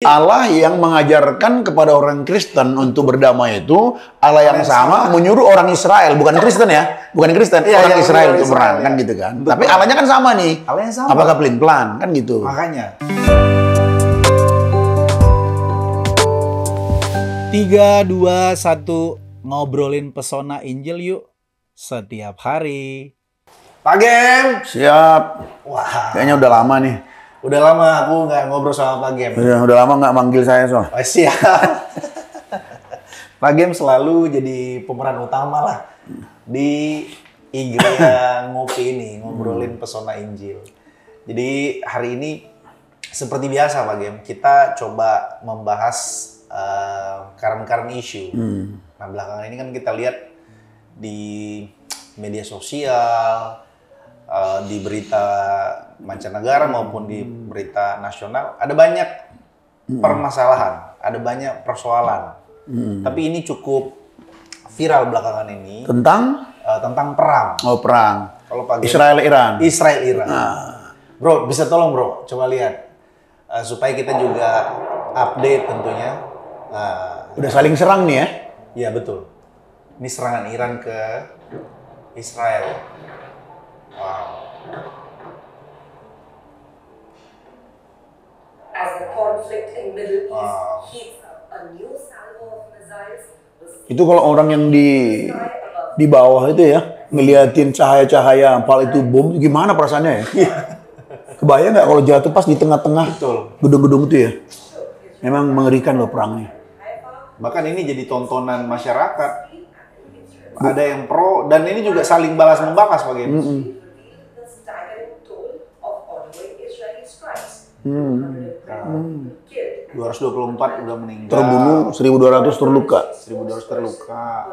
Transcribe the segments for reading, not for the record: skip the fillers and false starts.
Allah yang mengajarkan kepada orang Kristen untuk berdamai itu Allah yang sama menyuruh orang Israel, bukan Kristen ya, bukan Kristen, orang Israel untuk perang kan gitu kan. Betul. Tapi Allahnya kan sama nih. Allahnya sama. Apakah pelin-pelan kan gitu. Makanya. 3, 2, 1 ngobrolin pesona Injil yuk setiap hari. Pak Gem. Siap. Wah. Kayaknya udah lama nih. Udah lama aku nggak ngobrol sama Pak Gem. Udah lama nggak manggil saya soal. Oh, siap. Pak Gem selalu jadi pemeran utama lah di Igria Ngopi ini, ngobrolin pesona Injil. Jadi hari ini seperti biasa Pak Gem, kita coba membahas current issue. Nah belakangan ini kan kita lihat di media sosial, di berita mancanegara maupun di berita nasional ada banyak permasalahan, ada banyak persoalan. Tapi ini cukup viral belakangan ini tentang perang. Oh perang. Kalau Pak Israel Iran. Israel Iran. Bro, bisa tolong bro, coba lihat supaya kita juga update tentunya. Udah saling serang nih ya? Iya betul. Ini serangan Iran ke Israel. Wow. As the conflict in Middle East heats up, a new salvo of missiles was Itu kalau orang yang di bawah itu ya, ngeliatin cahaya-cahaya pal itu bom, gimana perasaannya ya? Kebayang nggak kalau jatuh pas di tengah-tengah gedung-gedung itu ya? Memang mengerikan loh perangnya. Bahkan ini jadi tontonan masyarakat. Ada yang pro dan ini juga saling balas membalas Pak Gem. 224 udah meninggal. Terbunuh, 1.200 terluka. 1.200 terluka.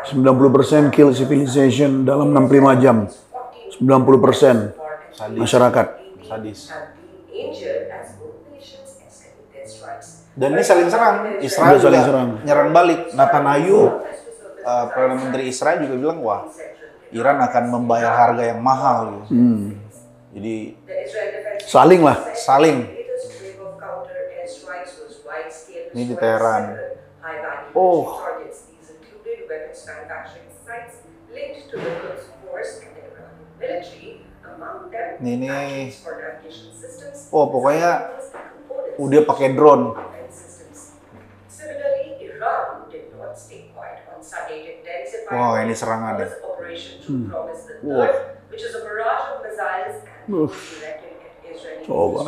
90% kill civilization dalam 65 jam. 90% masyarakat. Sadis. Dan ini saling serang. Israel juga saling serang. Nyerang balik. Netanyahu, Perdana Menteri Israel juga bilang, wah, Iran akan membayar harga yang mahal. Gitu. Jadi Saling lah. saling. Ini di Teheran. Oh. Ini. Oh, pokoknya udah pakai drone. Wah, ini serangan nih. Coba.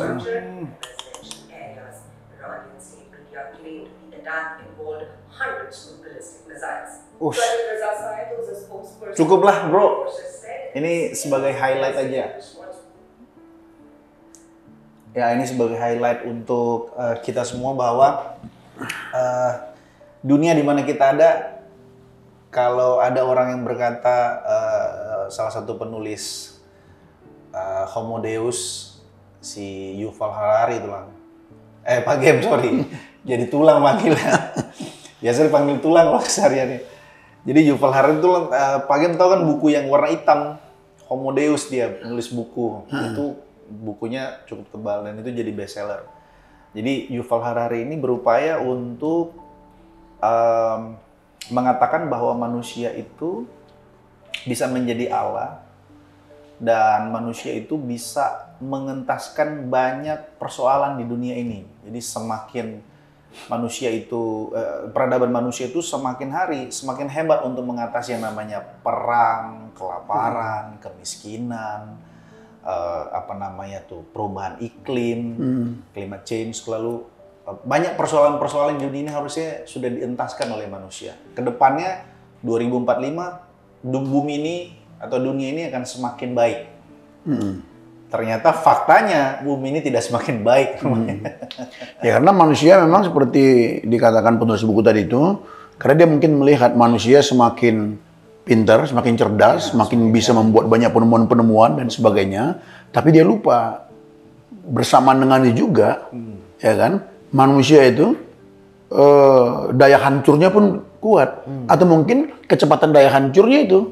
Cukuplah, bro. Ini sebagai highlight aja. Ya, ini sebagai highlight untuk kita semua bahwa dunia di mana kita ada, kalau ada orang yang berkata, salah satu penulis Homo Deus, si Yuval Harari tulang. Pak Gem, sorry. Jadi tulang manggilnya. Biasa dipanggil tulang loh sehariannya. Jadi Yuval Harari itu, Pak Gem tahu kan buku yang warna hitam, Homo Deus, dia penulis buku. Itu bukunya cukup tebal dan itu jadi bestseller. Jadi Yuval Harari ini berupaya untuk mengatakan bahwa manusia itu bisa menjadi Allah dan manusia itu bisa mengentaskan banyak persoalan di dunia ini. Jadi semakin manusia itu, peradaban manusia itu semakin hari semakin hebat untuk mengatasi yang namanya perang, kelaparan, kemiskinan, perubahan iklim, climate change, lalu banyak persoalan-persoalan di dunia ini harusnya sudah dientaskan oleh manusia. Kedepannya 2045 bumi ini atau dunia ini akan semakin baik. Ternyata faktanya bumi ini tidak semakin baik. Ya karena manusia memang seperti dikatakan penulis buku tadi itu, karena dia mungkin melihat manusia semakin pintar, semakin cerdas, semakin bisa membuat banyak penemuan-penemuan dan sebagainya, tapi dia lupa bersamaan dengannya juga, ya kan, manusia itu daya hancurnya pun kuat, atau mungkin kecepatan daya hancurnya itu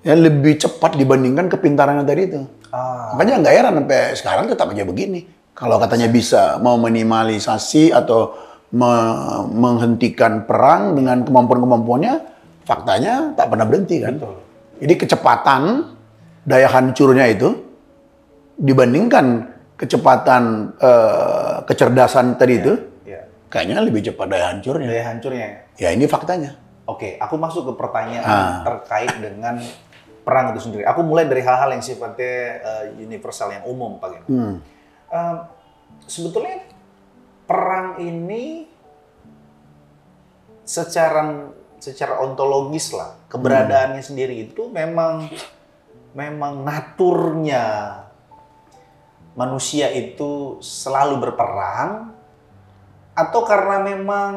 ya lebih cepat dibandingkan kepintarannya tadi itu. Makanya nggak heran sampai sekarang tetap aja begini. Kalau katanya bisa mau minimalisasi atau menghentikan perang dengan kemampuan-kemampuannya, faktanya tak pernah berhenti kan. Betul. Jadi kecepatan daya hancurnya itu dibandingkan kecepatan kecerdasan tadi itu, kayaknya lebih cepat daya hancurnya. Daya hancurnya. Ya ini faktanya. Oke, aku masuk ke pertanyaan terkait dengan perang itu sendiri. Aku mulai dari hal-hal yang sifatnya universal, yang umum, Pak Gem. Sebetulnya perang ini secara ontologis lah, keberadaannya sendiri itu memang naturnya manusia itu selalu berperang, atau karena memang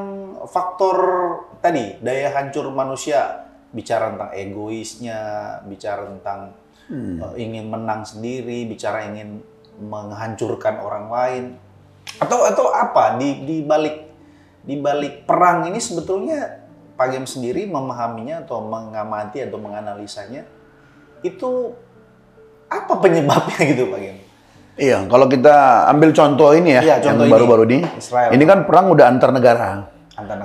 faktor tadi daya hancur manusia, bicara tentang egoisnya, bicara tentang ingin menang sendiri, bicara ingin menghancurkan orang lain, atau apa di balik perang ini sebetulnya Pak Gem sendiri memahaminya atau mengamati atau menganalisanya itu apa penyebabnya gitu Pak Gem? Iya, kalau kita ambil contoh ini ya, yang baru-baru ini, Israel. Ini kan perang udah antar negara.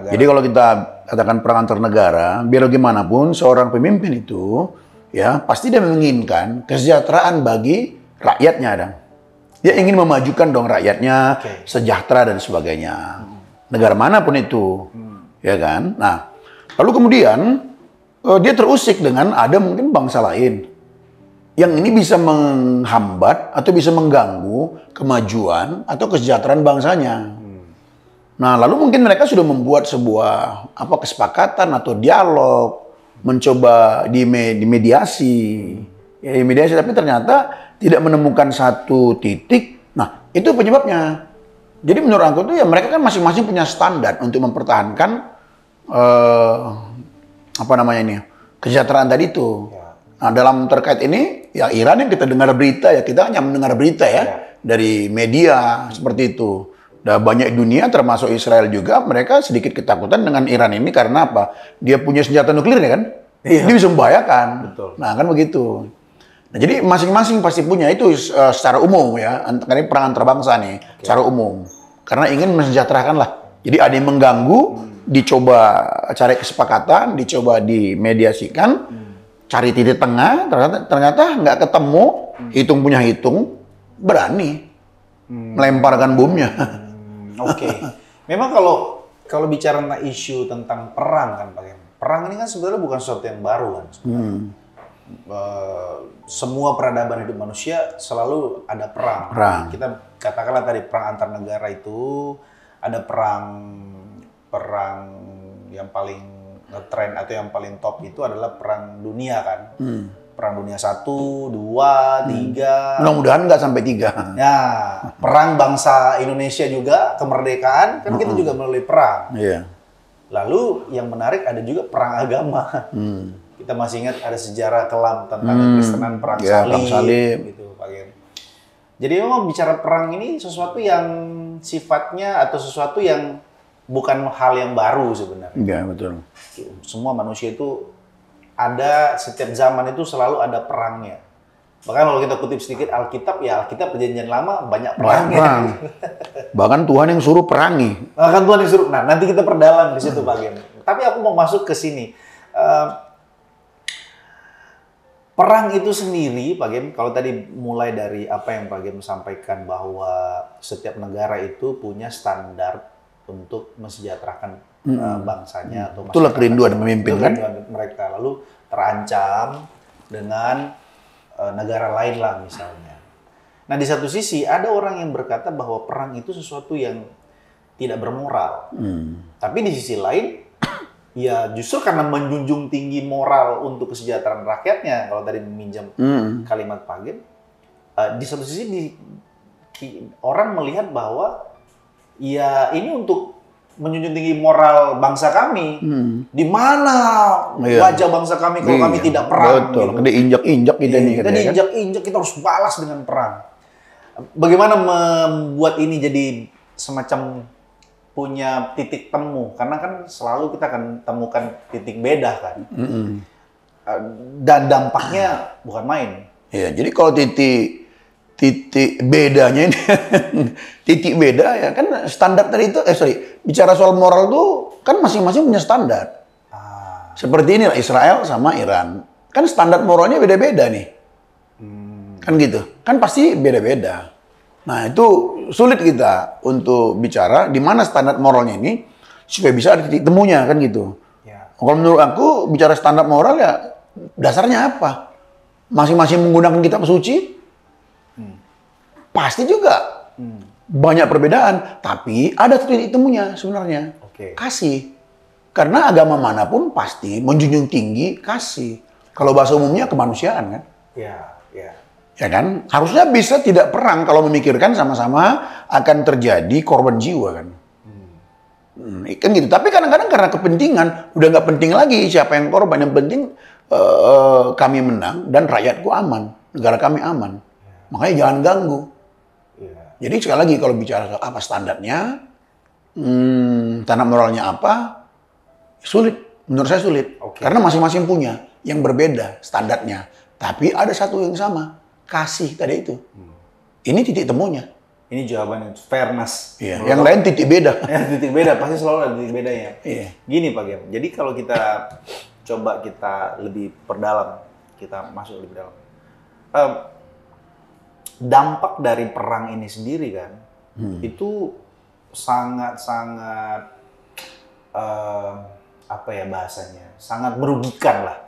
Jadi kalau kita katakan perang antar negara, biar bagaimanapun seorang pemimpin itu ya pasti dia menginginkan kesejahteraan bagi rakyatnya, dan dia ingin memajukan dong rakyatnya, sejahtera dan sebagainya. Negara manapun itu, ya kan? Nah, lalu kemudian dia terusik dengan ada mungkin bangsa lain yang ini bisa menghambat atau bisa mengganggu kemajuan atau kesejahteraan bangsanya. Nah, lalu mungkin mereka sudah membuat sebuah kesepakatan atau dialog, mencoba dimediasi, ya mediasi, tapi ternyata tidak menemukan satu titik. Nah, itu penyebabnya. Jadi menurut aku tuh ya mereka kan masing-masing punya standar untuk mempertahankan kesejahteraan tadi itu. Nah, dalam terkait ini, ya Iran yang kita dengar berita, ya kita hanya mendengar berita ya dari media seperti itu. Dan banyak dunia termasuk Israel juga, mereka sedikit ketakutan dengan Iran ini karena apa? Dia punya senjata nuklir ya kan? Dia bisa membahayakan. Betul. Nah kan begitu. Nah, jadi masing-masing pasti punya itu secara umum ya. Karena perang antar bangsa nih, secara umum. Karena ingin mensejahterakan lah. Jadi ada yang mengganggu, dicoba cari kesepakatan, dicoba dimediasikan, cari titik tengah, ternyata nggak ketemu, hitung punya hitung, berani melemparkan bomnya. Oke. Memang kalau bicara tentang isu tentang perang kan Pak Gem, perang ini kan sebenarnya bukan sesuatu yang baru kan. Semua peradaban hidup manusia selalu ada perang. Kita katakanlah tadi perang antar negara itu, ada perang yang paling ngetren atau yang paling top itu adalah perang dunia kan. Perang dunia 1, 2, 3. Mudah-mudahan nggak sampai 3. Ya, perang bangsa Indonesia juga, kemerdekaan, kan kita juga melalui perang. Iya. Lalu yang menarik ada juga perang agama. Kita masih ingat ada sejarah kelam tentang kekristenan, perang salib. Gitu, Pak Gem. Jadi memang bicara perang ini sesuatu yang sifatnya atau sesuatu yang bukan hal yang baru sebenarnya. Iya, betul. Semua manusia itu ada, setiap zaman itu selalu ada perangnya. Bahkan kalau kita kutip sedikit Alkitab, ya Alkitab Perjanjian Lama banyak perangnya. Bahkan Tuhan yang suruh perangi. Bahkan Tuhan yang suruh. Nah, nanti kita perdalam di situ Pak Gem. Tapi aku mau masuk ke sini. Perang itu sendiri, Pak Gem, kalau tadi mulai dari apa yang Pak Gem sampaikan bahwa setiap negara itu punya standar untuk mensejahterakan bangsanya atau itulah kerinduan pemimpin kan? Mereka lalu terancam dengan negara lain lah misalnya. Nah di satu sisi ada orang yang berkata bahwa perang itu sesuatu yang tidak bermoral. Tapi di sisi lain ya justru karena menjunjung tinggi moral untuk kesejahteraan rakyatnya, kalau tadi meminjam kalimat Pak Gem, di satu sisi orang melihat bahwa ya ini untuk menjunjung tinggi moral bangsa kami. Di mana wajah bangsa kami kalau kami tidak perang? Betul. Gitu. Diinjak-injak kita nih. Kita diinjak-injak, kita harus balas dengan perang. Bagaimana membuat ini jadi semacam punya titik temu? Karena kan selalu kita akan temukan titik beda kan. dan dampaknya bukan main. Ya, jadi kalau titik bedanya ini, titik beda ya kan standar tadi itu, bicara soal moral tuh kan masing-masing punya standar. Seperti inilah Israel sama Iran. Kan standar moralnya beda-beda nih. Kan gitu. Kan pasti beda-beda. Nah itu sulit kita untuk bicara di mana standar moralnya ini supaya bisa ada titik temunya kan gitu. Ya. Kalau menurut aku bicara standar moral ya dasarnya apa? Masing-masing menggunakan kitab suci? Pasti juga banyak perbedaan, tapi ada titik temunya sebenarnya. Oke. Kasih. Karena agama manapun pasti menjunjung tinggi kasih. Kalau bahasa umumnya kemanusiaan kan? Ya, ya. Ya kan? Harusnya bisa tidak perang kalau memikirkan sama-sama akan terjadi korban jiwa kan? Kan gitu. Tapi kadang-kadang karena kepentingan udah nggak penting lagi siapa yang korban. Yang penting kami menang dan rakyatku aman, negara kami aman. Makanya jangan ganggu. Jadi sekali lagi kalau bicara soal apa standarnya, standar moralnya apa, sulit. Menurut saya sulit. Oke. Karena masing-masing punya yang berbeda standarnya. Tapi ada satu yang sama, kasih tadi itu. Ini titik temunya. Ini jawabannya fairness. Iya. Yang lain titik beda. Ya, titik beda pasti selalu ada titik bedanya. Iya. Gini Pak Gem. Jadi kalau kita coba kita lebih perdalam, kita masuk lebih dalam. Dampak dari perang ini sendiri kan, itu sangat-sangat apa ya bahasanya, sangat merugikan lah,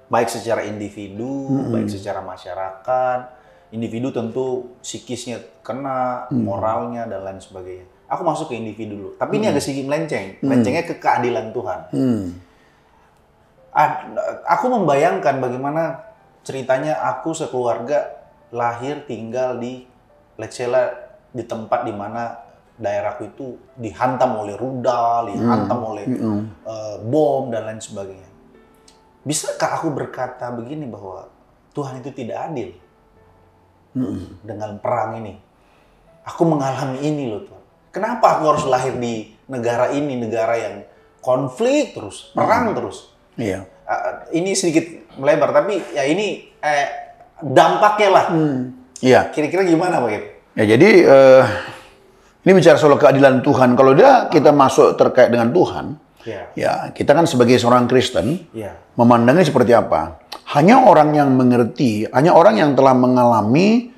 baik secara individu, baik secara masyarakat. Individu tentu psikisnya kena, moralnya dan lain sebagainya. Aku masuk ke individu dulu, tapi ini agak sedikit melenceng, melencengnya ke keadilan Tuhan. Aku membayangkan bagaimana ceritanya aku sekeluarga lahir tinggal di let's say di tempat di mana daerahku itu dihantam oleh rudal, dihantam oleh bom dan lain sebagainya. Bisakah aku berkata begini bahwa Tuhan itu tidak adil dengan perang ini? Aku mengalami ini loh Tuhan. Kenapa aku harus lahir di negara ini, negara yang konflik terus, perang terus? Iya. Ini sedikit melebar, tapi ya ini dampaknya lah. Iya. Kira-kira gimana Pak Gem? Ya jadi ini bicara soal keadilan Tuhan. Kalau kita masuk terkait dengan Tuhan, ya kita kan sebagai seorang Kristen memandangnya seperti apa? Hanya orang yang mengerti, hanya orang yang telah mengalami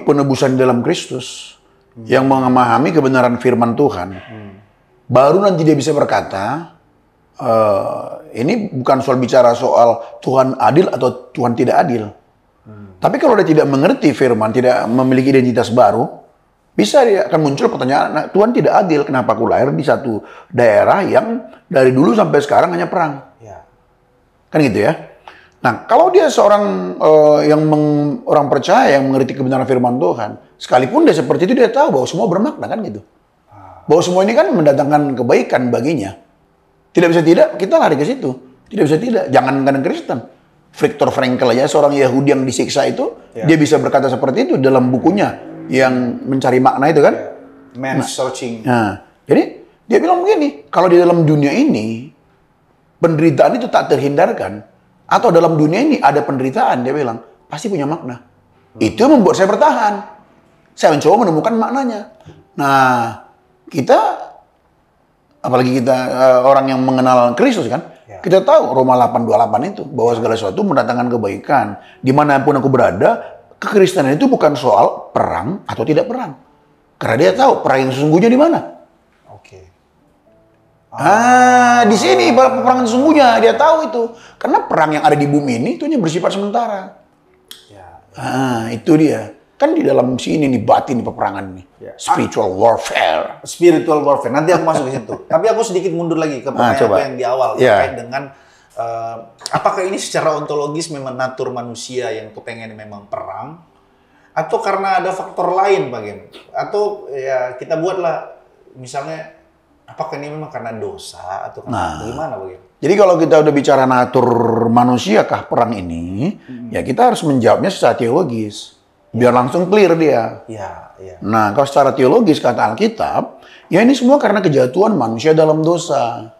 penebusan dalam Kristus, yang memahami kebenaran firman Tuhan, baru nanti dia bisa berkata, ini bukan soal bicara soal Tuhan adil atau Tuhan tidak adil. Tapi kalau dia tidak mengerti firman, tidak memiliki identitas baru, bisa dia akan muncul pertanyaan, nah, Tuhan tidak adil, kenapa aku lahir di satu daerah yang dari dulu sampai sekarang hanya perang. Kan gitu ya. Nah, kalau dia seorang orang percaya yang mengerti kebenaran firman Tuhan, sekalipun dia seperti itu, dia tahu bahwa semua bermakna kan gitu. Bahwa semua ini kan mendatangkan kebaikan baginya. Tidak bisa tidak, kita lari ke situ. Tidak bisa tidak, jangankan Kristen. Viktor Frankl aja, seorang Yahudi yang disiksa itu, dia bisa berkata seperti itu dalam bukunya yang mencari makna itu kan. Man's Searching. Nah, jadi dia bilang begini, kalau di dalam dunia ini penderitaan itu tak terhindarkan, atau dalam dunia ini ada penderitaan, dia bilang pasti punya makna. Itu yang membuat saya bertahan. Saya mencoba menemukan maknanya. Nah, kita apalagi kita orang yang mengenal Kristus kan, kita tahu Roma 8:28 itu bahwa segala sesuatu mendatangkan kebaikan. Dimanapun aku berada, kekristenan itu bukan soal perang atau tidak perang. Karena dia tahu perang yang sesungguhnya di mana. Di sini peperangan sesungguhnya, dia tahu itu. Karena perang yang ada di bumi ini itu hanya bersifat sementara. Itu dia. Kan di dalam sini nih batin peperangan nih. Spiritual warfare. Spiritual warfare. Nanti aku masuk ke situ. Tapi aku sedikit mundur lagi ke pertanyaan yang di awal terkait dengan apakah ini secara ontologis memang natur manusia yang kepengen memang perang, atau karena ada faktor lain, Pak Gem? Atau ya kita buatlah misalnya apakah ini memang karena dosa atau karena bagaimana, Pak Gem? Jadi kalau kita udah bicara natur manusiakah perang ini, ya kita harus menjawabnya secara teologis. Biar langsung clear dia. Nah, kalau secara teologis kata Alkitab, ya ini semua karena kejatuhan manusia dalam dosa.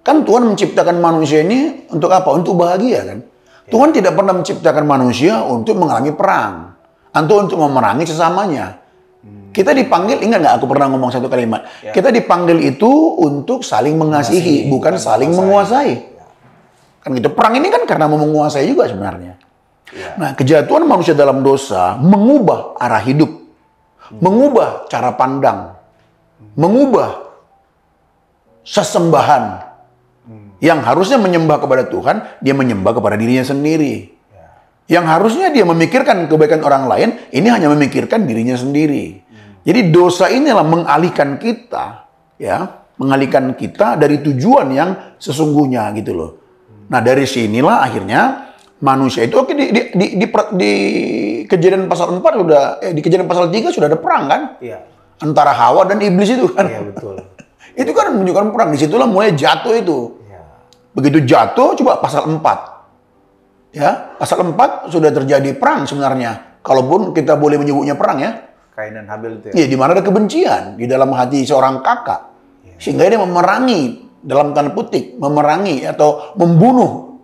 Kan Tuhan menciptakan manusia ini untuk apa? Untuk bahagia kan? Tuhan tidak pernah menciptakan manusia untuk mengalami perang. Atau untuk memerangi sesamanya. Kita dipanggil, ingat nggak aku pernah ngomong satu kalimat? Kita dipanggil itu untuk saling mengasihi, bukan saling menguasai. Kan gitu. Perang ini kan karena mau menguasai juga sebenarnya. Nah, kejatuhan manusia dalam dosa mengubah arah hidup. Mengubah cara pandang. Mengubah sesembahan. Yang harusnya menyembah kepada Tuhan, dia menyembah kepada dirinya sendiri. Yang harusnya dia memikirkan kebaikan orang lain, ini hanya memikirkan dirinya sendiri. Jadi dosa inilah mengalihkan kita, ya, mengalihkan kita dari tujuan yang sesungguhnya gitu loh. Nah dari sinilah akhirnya manusia itu, oke, di Kejadian pasal 4 sudah, di Kejadian pasal 3 sudah ada perang kan? Iya. Antara Hawa dan iblis itu kan? Iya betul. Itu kan menunjukkan perang. Disitulah mulai jatuh itu. Begitu jatuh, coba pasal 4. Ya, pasal 4 sudah terjadi perang sebenarnya. Kalaupun kita boleh menyebutnya perang ya. Kain dan Habel itu ya. Iya, di mana ada kebencian di dalam hati seorang kakak. Sehingga dia memerangi, dalam tanda petik, memerangi atau membunuh,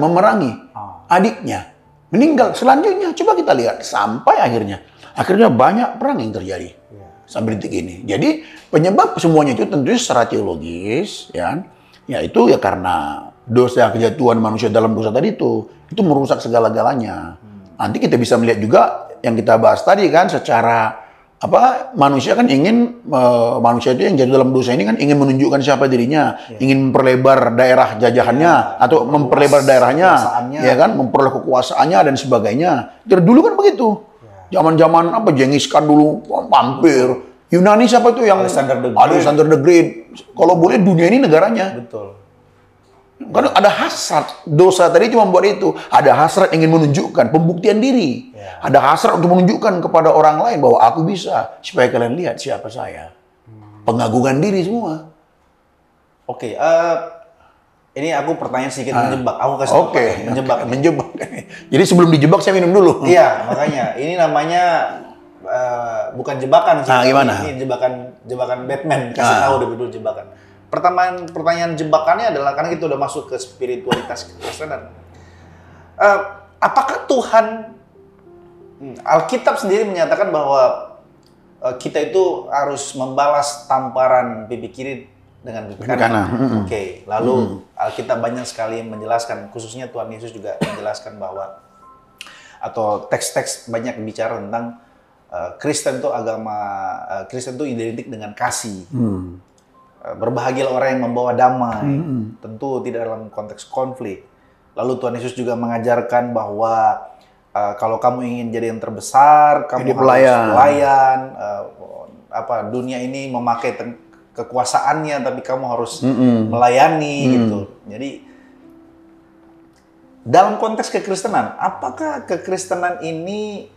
memerangi adiknya. Meninggal. Selanjutnya, coba kita lihat. Sampai akhirnya banyak perang yang terjadi. Sampai detik ini. Jadi, penyebab semuanya itu tentunya secara teologis, ya. Yaitu ya karena dosa kejatuhan manusia dalam dosa tadi itu merusak segala-galanya. Nanti kita bisa melihat juga yang kita bahas tadi kan, secara apa, manusia kan ingin, manusia itu yang jatuh dalam dosa ini kan ingin menunjukkan siapa dirinya, ingin memperlebar daerah jajahannya atau memperlebar daerahnya, ya kan, memperoleh kekuasaannya dan sebagainya. Dari dulu kan begitu. Zaman-zaman apa, Genghis Khan dulu, vampir. Yunani siapa itu yang Alexander the Great. Kalau boleh dunia ini negaranya. Betul. Karena ada hasrat. Dosa tadi cuma membuat itu. Ada hasrat ingin menunjukkan pembuktian diri. Ada hasrat untuk menunjukkan kepada orang lain bahwa aku bisa. Supaya kalian lihat siapa saya. Pengagungan diri semua. Oke, ini aku pertanyaan sedikit menjebak. Aku kasih menjebak. Jadi sebelum dijebak saya minum dulu. Iya, makanya ini namanya bukan jebakan sih. Gimana? Ini jebakan Batman. Kasih tahu dulu jebakan. Pertanyaan jebakannya adalah, karena kita udah masuk ke spiritualitas kekristenan. Apakah Tuhan, Alkitab sendiri menyatakan bahwa kita itu harus membalas tamparan pipi kiri dengan pipi kanan? Oke. Lalu Alkitab banyak sekali menjelaskan, khususnya Tuhan Yesus juga menjelaskan bahwa, atau teks-teks banyak bicara tentang Kristen itu Kristen itu identik dengan kasih. Berbahagialah orang yang membawa damai. Tentu tidak dalam konteks konflik. Lalu Tuhan Yesus juga mengajarkan bahwa kalau kamu ingin jadi yang terbesar, kamu harus pelayan. Dunia ini memakai kekuasaannya, tapi kamu harus melayani gitu. Jadi dalam konteks kekristenan, apakah kekristenan ini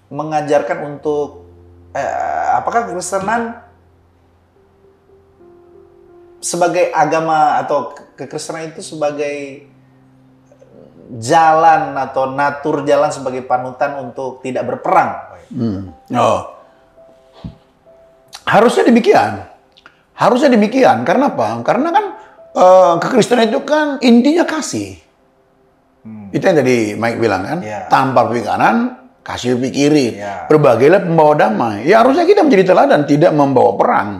mengajarkan untuk apakah kekristenan sebagai agama atau kekristenan itu sebagai jalan atau natur jalan sebagai panutan untuk tidak berperang? Harusnya demikian. Harusnya demikian. Karena apa? Karena kan kekristenan itu kan intinya kasih. Itu yang tadi Mike bilang kan. Tampar pipi kanan, kasih pipi kiri. Berbahagialah pembawa damai. Ya harusnya kita menjadi teladan, tidak membawa perang.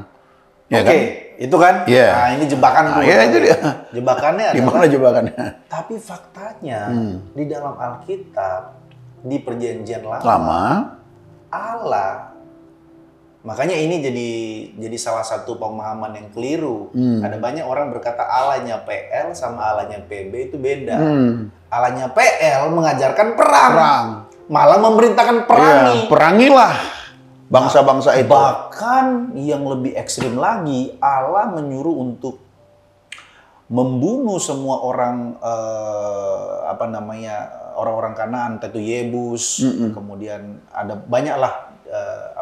Ya kan? Itu kan? Nah, ini jebakan tuh. Itu dia. Jebakannya adalah, di mana jebakannya? Tapi faktanya di dalam Alkitab, di Perjanjian Lama, Allah, makanya ini jadi salah satu pemahaman yang keliru. Ada banyak orang berkata Allahnya PL sama Allahnya PB itu beda. Allahnya PL mengajarkan perang. Malah memerintahkan perangi. Perangilah bangsa-bangsa itu. Bahkan yang lebih ekstrim lagi, Allah menyuruh untuk membunuh semua orang orang-orang Kanaan, tentu Yebus, kemudian ada banyaklah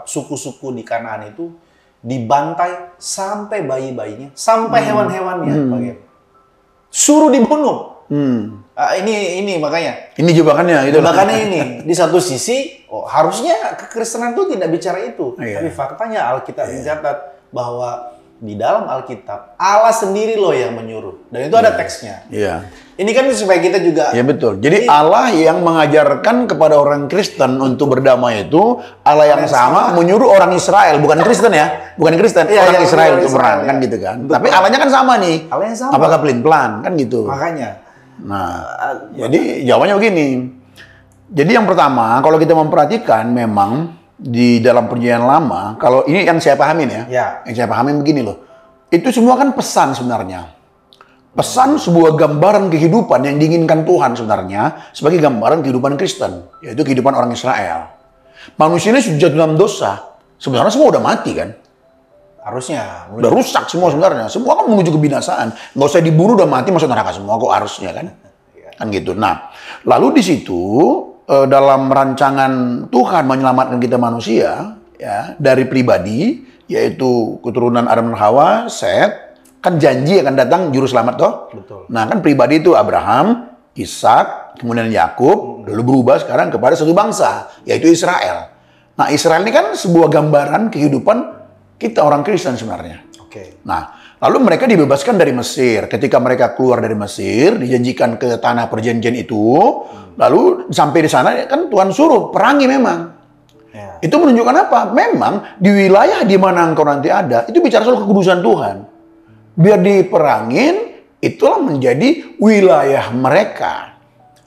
suku-suku di Kanaan itu dibantai sampai bayi-bayinya, sampai hewan-hewannya, suruh dibunuh. Ini makanya. Ini jebakannya. Jebakannya ini. Di satu sisi, harusnya kekristenan itu tidak bicara itu. Tapi faktanya Alkitab mencatat bahwa di dalam Alkitab Allah sendiri loh yang menyuruh. Dan itu ada teksnya. Iya. Ini kan supaya kita juga Ya betul. Jadi Allah yang mengajarkan kepada orang Kristen untuk berdamai itu Allah yang sama menyuruh orang Israel, bukan Kristen ya, bukan Kristen, Iya, orang iya, Israel orang untuk Israel, perang ya. kan gitu kan. Untuk Tapi perang. Allahnya kan sama nih. Allah yang sama. Apakah pelin-pelan kan gitu. makanya. Nah, jadi jawabannya begini. Jadi yang pertama, kalau kita memperhatikan memang di dalam perjanjian lama, kalau ini yang saya pahamin ya, Ya. yang saya pahamin begini loh. Itu semua kan pesan sebenarnya. Pesan sebuah gambaran kehidupan yang diinginkan Tuhan sebenarnya sebagai gambaran kehidupan Kristen, yaitu kehidupan orang Israel. Manusia ini sudah jatuh dalam dosa. Sebenarnya semua udah mati kan? Harusnya. Udah rusak semua sebenarnya. Semua kan menuju kebinasaan. Nggak usah dibunuh udah mati masuk neraka semua kok harusnya kan? Kan gitu. Nah, lalu di situ dalam rancangan Tuhan menyelamatkan kita manusia ya dari pribadi yaitu keturunan Adam dan Hawa, Set, kan janji akan datang juru selamat toh. Betul. Nah, kan pribadi itu Abraham, Ishak, kemudian Yakub, lalu berubah sekarang kepada satu bangsa yaitu Israel. Nah, Israel ini kan sebuah gambaran kehidupan kita orang Kristen sebenarnya. Oke. Nah, lalu mereka dibebaskan dari Mesir. Ketika mereka keluar dari Mesir, dijanjikan ke tanah perjanjian itu, lalu sampai di sana kan Tuhan suruh perangi memang. Ya. Itu menunjukkan apa? Memang di wilayah di mana engkau nanti ada, itu bicara soal kekudusan Tuhan. Biar diperangin, itulah menjadi wilayah mereka.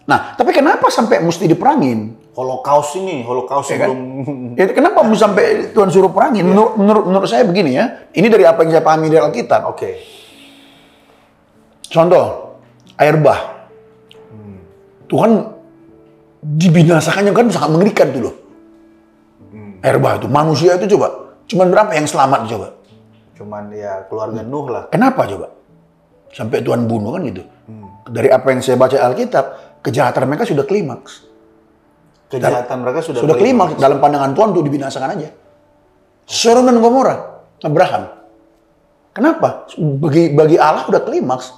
Nah, tapi kenapa sampai mesti diperangin? Holocaust Ya kan? belum. Ya, kenapa mesti sampai Tuhan suruh perangin? Menurut saya begini ya, ini dari apa yang saya pahami dari Alkitab. Oke. Contoh, air bah. Tuhan dibinasakannya kan sangat mengerikan tuh loh. Air bah itu, manusia itu coba. Cuman berapa yang selamat coba? Cuman ya keluarga Nuh lah. Kenapa coba? Sampai Tuhan bunuh kan gitu. Dari apa yang saya baca Alkitab, kejahatan mereka sudah klimaks. Kejahatan mereka sudah Klimaks dalam pandangan Tuhan untuk dibinasakan aja. Sodom dan Gomora, Abraham. Kenapa? Bagi Allah udah klimaks,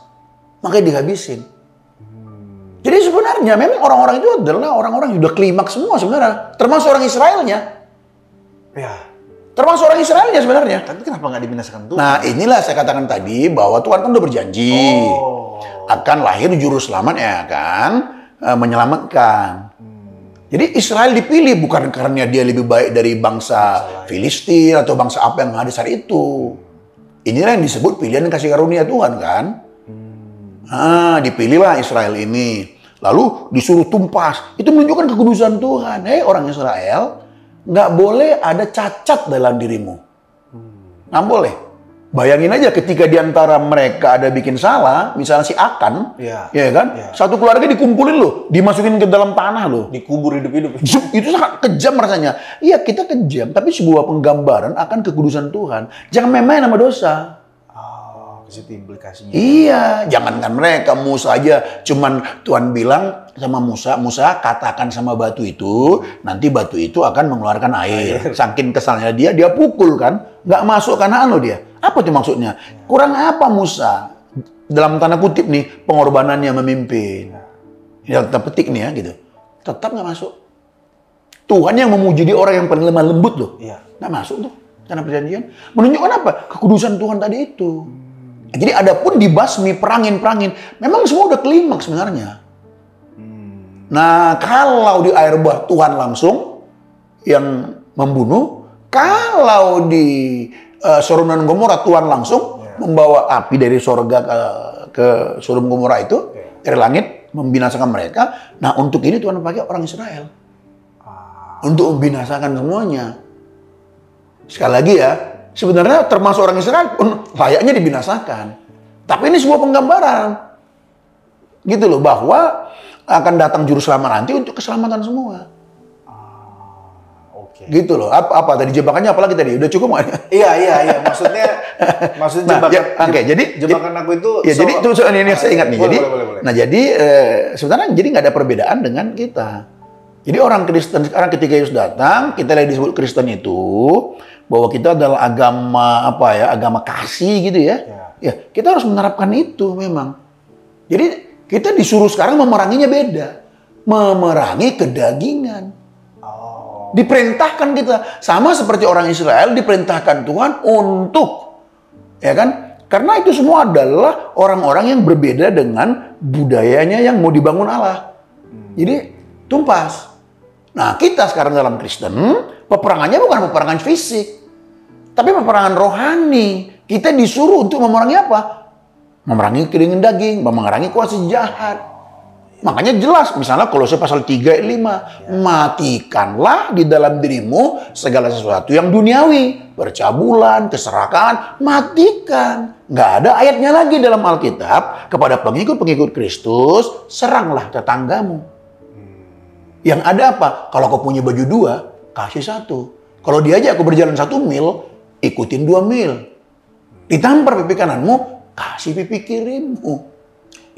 makanya dihabisin. Jadi sebenarnya memang orang-orang itu adalah orang-orang yang udah klimaks semua sebenarnya. Termasuk orang Israelnya. Ya. Termasuk orang Israelnya sebenarnya. Tapi kenapa nggak dibinasakan Tuhan? Nah, inilah saya katakan tadi bahwa Tuhan kan udah berjanji akan lahir juru selamat ya kan menyelamatkan. Jadi Israel dipilih bukan karena dia lebih baik dari bangsa Filistin atau bangsa apa yang ada saat itu. Inilah yang disebut pilihan kasih karunia Tuhan kan. Dipilihlah Israel ini. Lalu disuruh tumpas. Itu menunjukkan kekudusan Tuhan. Hei orang Israel, nggak boleh ada cacat dalam dirimu. Nggak boleh. Bayangin aja ketika di antara mereka ada bikin salah, misalnya si Akan, ya kan? Ya. Satu keluarga dikumpulin loh, dimasukin ke dalam tanah loh. Dikubur hidup-hidup. Itu sangat kejam rasanya. Iya, kita kejam, tapi sebuah penggambaran akan kekudusan Tuhan. Jangan main-main sama dosa. Ke situ implikasinya. Iya, jangankan mereka, Musa aja. Cuman Tuhan bilang sama Musa katakan sama batu itu, nanti batu itu akan mengeluarkan air. Saking kesalnya dia pukul kan, nggak masuk Kanaan loh dia. Apa itu maksudnya? Kurang apa Musa? Dalam tanda kutip nih, pengorbanannya memimpin. Ya, tetap petik nih ya gitu. Tetap nggak masuk. Tuhan yang memuji dia orang yang paling lemah lembut loh. Iya. Nggak masuk tuh, tanah perjanjian. Menunjukkan apa? Kekudusan Tuhan tadi itu. Jadi adapun dibasmi, perangin. Memang semua udah klimaks sebenarnya. Nah, kalau di air bah Tuhan langsung yang membunuh, kalau di Sodom dan Gomora Tuhan langsung membawa api dari sorga ke Sodom Gomora itu dari langit membinasakan mereka. Nah, untuk ini Tuhan pakai orang Israel untuk membinasakan semuanya. Sekali lagi ya, sebenarnya termasuk orang Israel pun layaknya dibinasakan. Tapi ini sebuah penggambaran. Gitu loh, bahwa akan datang juru selamat nanti untuk keselamatan semua. Oke. Gitu loh. Apa tadi jebakannya apalagi tadi? Udah cukup nggak? Iya. Maksudnya Nah, jebakan. jadi jebakan aku itu. Ya, jadi itu soal ini yang saya ingat nih. Boleh. Nah, jadi sebenarnya jadi nggak ada perbedaan dengan kita. Jadi orang Kristen sekarang ketika Yesus datang, kita lagi disebut Kristen itu bahwa kita adalah agama agama kasih gitu ya. Ya, kita harus menerapkan itu memang. Jadi kita disuruh sekarang memeranginya beda. Memerangi kedagingan. Diperintahkan kita. Sama seperti orang Israel diperintahkan Tuhan untuk Ya kan? Karena itu semua adalah orang-orang yang berbeda dengan budayanya yang mau dibangun Allah. Jadi tumpas. Nah, kita sekarang dalam Kristen, peperangannya bukan peperangan fisik, tapi peperangan rohani. Kita disuruh untuk memerangi apa? Memerangi keinginan daging, memerangi kuasa jahat. Makanya jelas, misalnya Kolose pasal 3 ayat 5, matikanlah di dalam dirimu segala sesuatu yang duniawi, percabulan, keserakahan, matikan. Nggak ada ayatnya lagi dalam Alkitab kepada pengikut-pengikut Kristus, seranglah tetanggamu. Yang ada apa? Kalau kau punya baju 2, kasih 1. Kalau diajak aku berjalan 1 mil, ikutin 2 mil. Ditampar pipi kananmu, kasih pipi kirimu.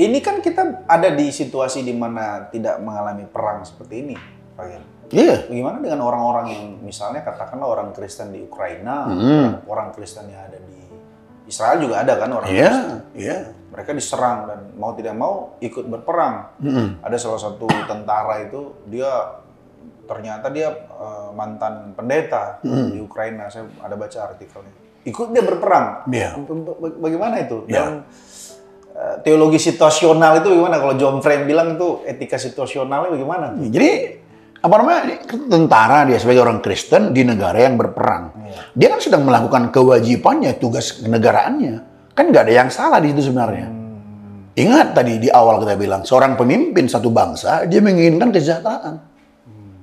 Ini kan kita ada di situasi di mana tidak mengalami perang seperti ini, Pak Gen. Iya. Bagaimana dengan orang-orang yang misalnya katakanlah orang Kristen di Ukraina, orang Kristen yang ada di Israel juga ada kan orang Kristen. Iya. Mereka diserang dan mau tidak mau ikut berperang. Ada salah satu tentara itu ternyata dia mantan pendeta di Ukraina. Saya ada baca artikelnya. Ikut dia berperang. Iya. Bagaimana itu? Iya. Dalam teologi situasional itu bagaimana? Kalau John Frame bilang itu etika situasionalnya bagaimana? Jadi apa namanya, tentara dia sebagai orang Kristen di negara yang berperang. Dia kan sedang melakukan kewajibannya, tugas kenegaraannya. Kan nggak ada yang salah di situ sebenarnya. Ingat tadi di awal kita bilang, seorang pemimpin satu bangsa, dia menginginkan kesejahteraan.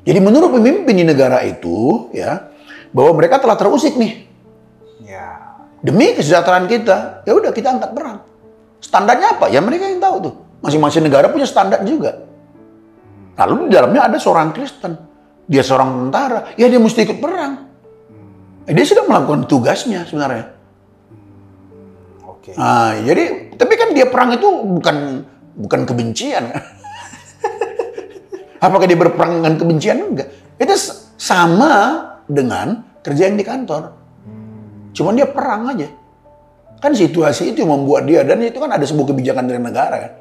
Jadi menurut pemimpin di negara itu, ya, bahwa mereka telah terusik nih. Ya. Demi kesejahteraan kita, ya udah kita angkat perang. Standarnya apa? Ya mereka yang tahu tuh. Masing-masing negara punya standar juga. Lalu di dalamnya ada seorang Kristen. Dia seorang tentara. Ya dia mesti ikut perang. Dia sudah melakukan tugasnya sebenarnya. Oke. Nah, jadi tapi kan dia perang itu bukan kebencian. Apakah dia berperang dengan kebencian? Enggak. Itu sama dengan kerja yang di kantor. Cuman dia perang aja. Kan situasi itu membuat dia, dan itu kan ada sebuah kebijakan dari negara kan.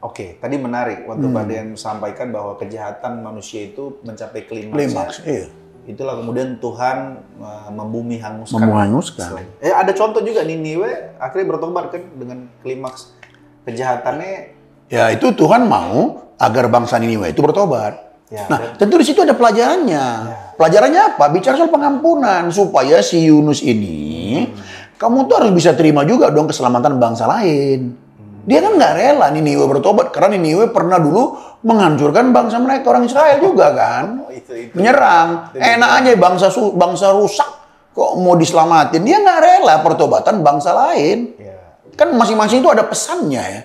Oke, tadi menarik waktu Pak Dean sampaikan bahwa kejahatan manusia itu mencapai klimaks. Iya. Itulah kemudian Tuhan membumi hanguskan. Menghanguskan. Ada contoh juga Niniwe akhirnya bertobat kan dengan klimaks kejahatannya. Ya itu Tuhan mau agar bangsa Niniwe itu bertobat. Ya, Nah, tentu di situ ada pelajarannya. Pelajarannya apa? Bicara soal pengampunan supaya si Yunus ini, kamu tuh harus bisa terima juga dong keselamatan bangsa lain. Dia kan nggak rela Niniwe bertobat karena Niniwe pernah dulu menghancurkan bangsa mereka, orang Israel juga kan. Menyerang. Enak aja bangsa rusak kok mau diselamatin. Dia nggak rela pertobatan bangsa lain. Kan masing-masing itu ada pesannya ya.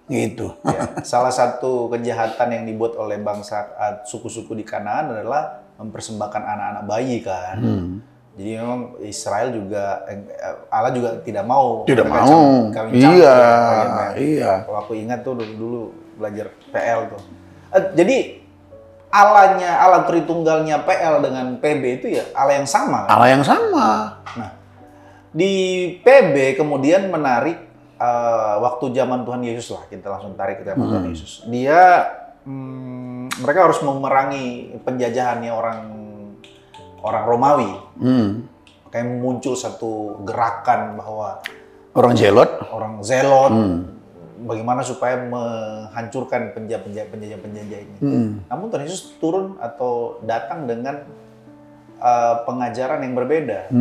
Gitu. Ya, salah satu kejahatan yang dibuat oleh bangsa suku-suku di Kanaan adalah mempersembahkan anak-anak bayi kan. Jadi memang Israel juga Allah juga tidak mau. Tidak mau. Iya. Kalau aku ingat tuh dulu belajar PL tuh. Jadi Allah Tritunggalnya PL dengan PB itu ya Allah yang sama. Allah yang sama. Nah, di PB kemudian menarik waktu zaman Tuhan Yesus lah, kita langsung tarik ke zaman Tuhan Yesus. Dia mereka harus memerangi penjajahannya orang Romawi. Kayak muncul satu gerakan bahwa orang Zelot, bagaimana supaya menghancurkan penjajah-penjajah ini. Namun Tuhan Yesus turun atau datang dengan pengajaran yang berbeda.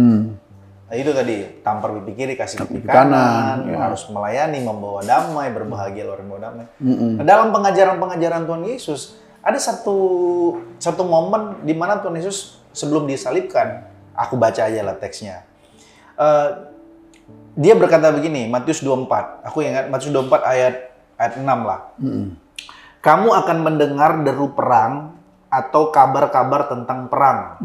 Nah, itu tadi, tampar pipi kiri, kasih pipi kanan, harus melayani, membawa damai, berbahagia orang membawa damai. Nah, dalam pengajaran-pengajaran Tuhan Yesus, ada satu momen di mana Tuhan Yesus sebelum disalibkan, aku baca aja lah teksnya. Dia berkata begini, Matius 24, aku ingat Matius 24 ayat 6 lah. Kamu akan mendengar deru perang atau kabar-kabar tentang perang.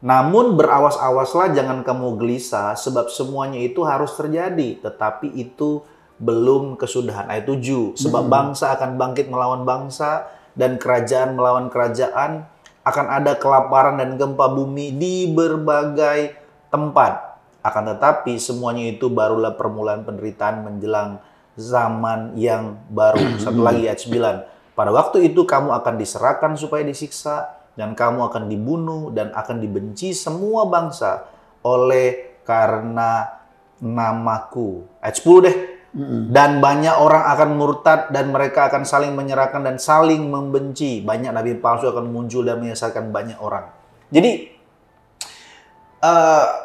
Namun berawas-awaslah, jangan kamu gelisah, sebab semuanya itu harus terjadi, tetapi itu belum kesudahan. Ayat 7, sebab bangsa akan bangkit melawan bangsa, dan kerajaan melawan kerajaan, akan ada kelaparan dan gempa bumi di berbagai tempat. Akan tetapi semuanya itu barulah permulaan penderitaan menjelang zaman yang baru. Satu lagi ayat 9, pada waktu itu kamu akan diserahkan supaya disiksa, dan kamu akan dibunuh dan akan dibenci semua bangsa oleh karena namaku. Ayat 10 deh. Dan banyak orang akan murtad dan mereka akan saling menyerahkan dan saling membenci. Banyak nabi palsu akan muncul dan menyesatkan banyak orang. Jadi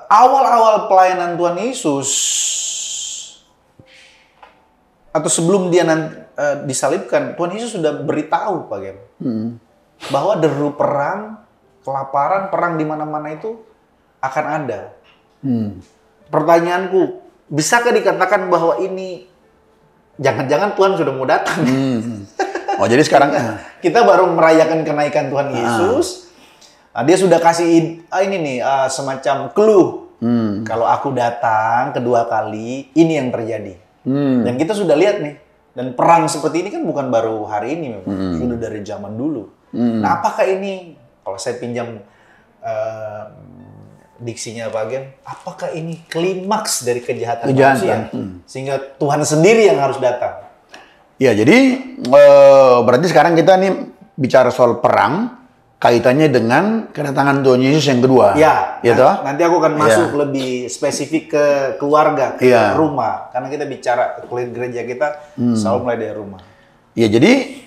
awal-awal pelayanan Tuhan Yesus atau sebelum dia disalibkan, Tuhan Yesus sudah beritahu Pak Gem, bahwa deru perang, kelaparan, perang di mana-mana itu akan ada. Pertanyaanku, bisakah dikatakan bahwa ini jangan-jangan Tuhan sudah mau datang? Oh, jadi sekarang kita baru merayakan kenaikan Tuhan Yesus. Dia sudah kasih ini nih semacam clue. Kalau aku datang kedua kali, ini yang terjadi. Dan kita sudah lihat nih. Dan perang seperti ini kan bukan baru hari ini, memang sudah dari zaman dulu. Nah, apakah ini, kalau saya pinjam diksinya Pak Gem, apakah ini klimaks dari kejahatan manusia? Sehingga Tuhan sendiri yang harus datang. Ya, jadi berarti sekarang kita nih bicara soal perang, kaitannya dengan kedatangan Tuhan Yesus yang kedua. Ya, toh? nanti aku akan masuk lebih spesifik ke keluarga, ke rumah. Karena kita bicara gereja kita selalu mulai dari rumah. Ya, jadi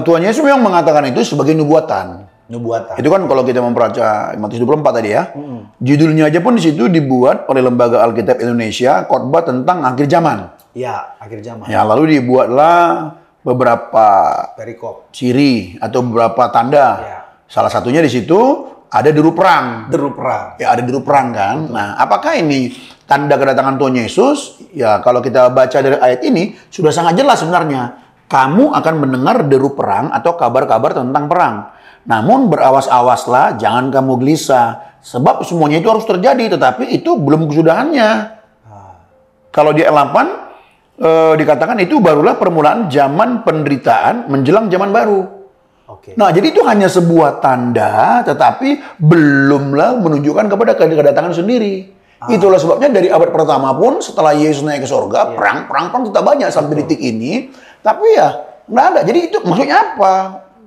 Tuhan Yesus memang mengatakan itu sebagai nubuatan. Itu kan kalau kita membaca Matius 24 tadi ya. Judulnya aja pun di situ dibuat oleh Lembaga Alkitab Indonesia, khotbah tentang akhir zaman. Ya, akhir zaman. Ya, lalu dibuatlah beberapa perikop, ciri atau beberapa tanda. Ya. Salah satunya di situ ada deru perang. Deru perang. Ya, ada deru perang kan. Betul. Nah, apakah ini tanda kedatangan Tuhan Yesus? Ya, kalau kita baca dari ayat ini sudah sangat jelas sebenarnya. Kamu akan mendengar deru perang atau kabar-kabar tentang perang. Namun berawas-awaslah, jangan kamu gelisah. Sebab semuanya itu harus terjadi, tetapi itu belum kesudahannya. Kalau di ayat 8 dikatakan itu barulah permulaan zaman penderitaan menjelang zaman baru. Nah, jadi itu hanya sebuah tanda, tetapi belumlah menunjukkan kepada kedatangan sendiri. Itulah sebabnya dari abad pertama pun setelah Yesus naik ke surga, perang tetap banyak sampai detik ini. Tapi ya nggak ada. Jadi itu maksudnya apa?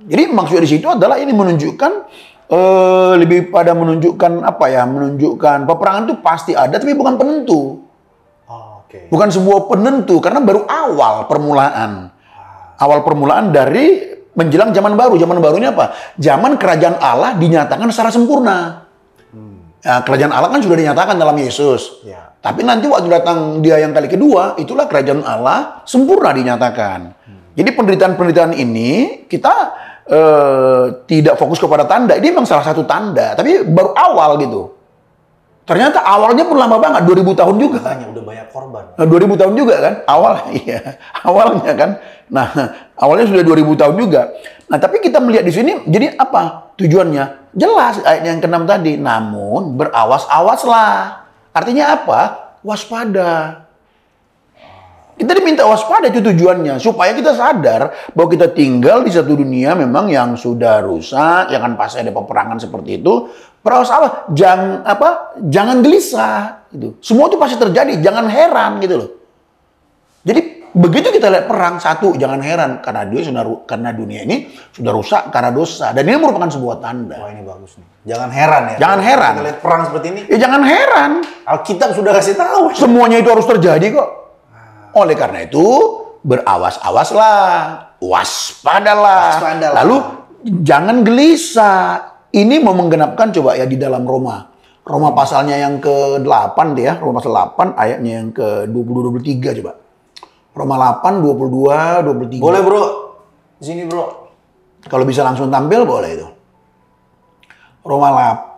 Jadi maksudnya di situ adalah ini menunjukkan lebih pada menunjukkan apa ya? Menunjukkan peperangan itu pasti ada, tapi bukan penentu. Bukan sebuah penentu karena baru awal permulaan. Awal permulaan dari menjelang zaman baru. Zaman barunya apa? Zaman kerajaan Allah dinyatakan secara sempurna. Ya, kerajaan Allah kan sudah dinyatakan dalam Yesus. Ya. Tapi nanti waktu datang dia yang kali kedua, itulah kerajaan Allah sempurna dinyatakan. Jadi penderitaan-penderitaan ini kita tidak fokus kepada tanda. Ini memang salah satu tanda, tapi baru awal gitu. Ternyata awalnya pun lama banget, 2000 tahun juga. Makanya udah banyak korban. 2000 tahun juga kan? Awalnya kan. Nah, awalnya sudah 2000 tahun juga. Nah, tapi kita melihat di sini, jadi apa tujuannya? Jelas ayat yang ke-6 tadi. Namun, berawas-awaslah. Artinya apa? Waspada. Kita diminta waspada, itu tujuannya. Supaya kita sadar bahwa kita tinggal di satu dunia memang yang sudah rusak, yang kan pasti ada peperangan seperti itu. Berawas-awas, jangan gelisah. Gitu. Semua itu pasti terjadi, jangan heran gitu loh. Jadi begitu kita lihat perang, satu, jangan heran karena dunia ini sudah rusak karena dosa. Dan ini merupakan sebuah tanda. Wah, ini bagus nih. Jangan heran ya. Jangan heran. Kita lihat perang seperti ini. Ya jangan heran. Alkitab sudah kasih tahu. Semuanya itu harus terjadi kok. Oleh karena itu, berawas-awaslah, waspadalah. Lalu jangan gelisah. Ini mau menggenapkan coba ya di dalam Roma. Roma pasalnya yang ke-8 ya, Roma pasal 8 ayatnya yang ke-22-23 coba. Roma 8, 22, 23. Boleh bro, sini bro. Kalau bisa langsung tampil boleh itu. Roma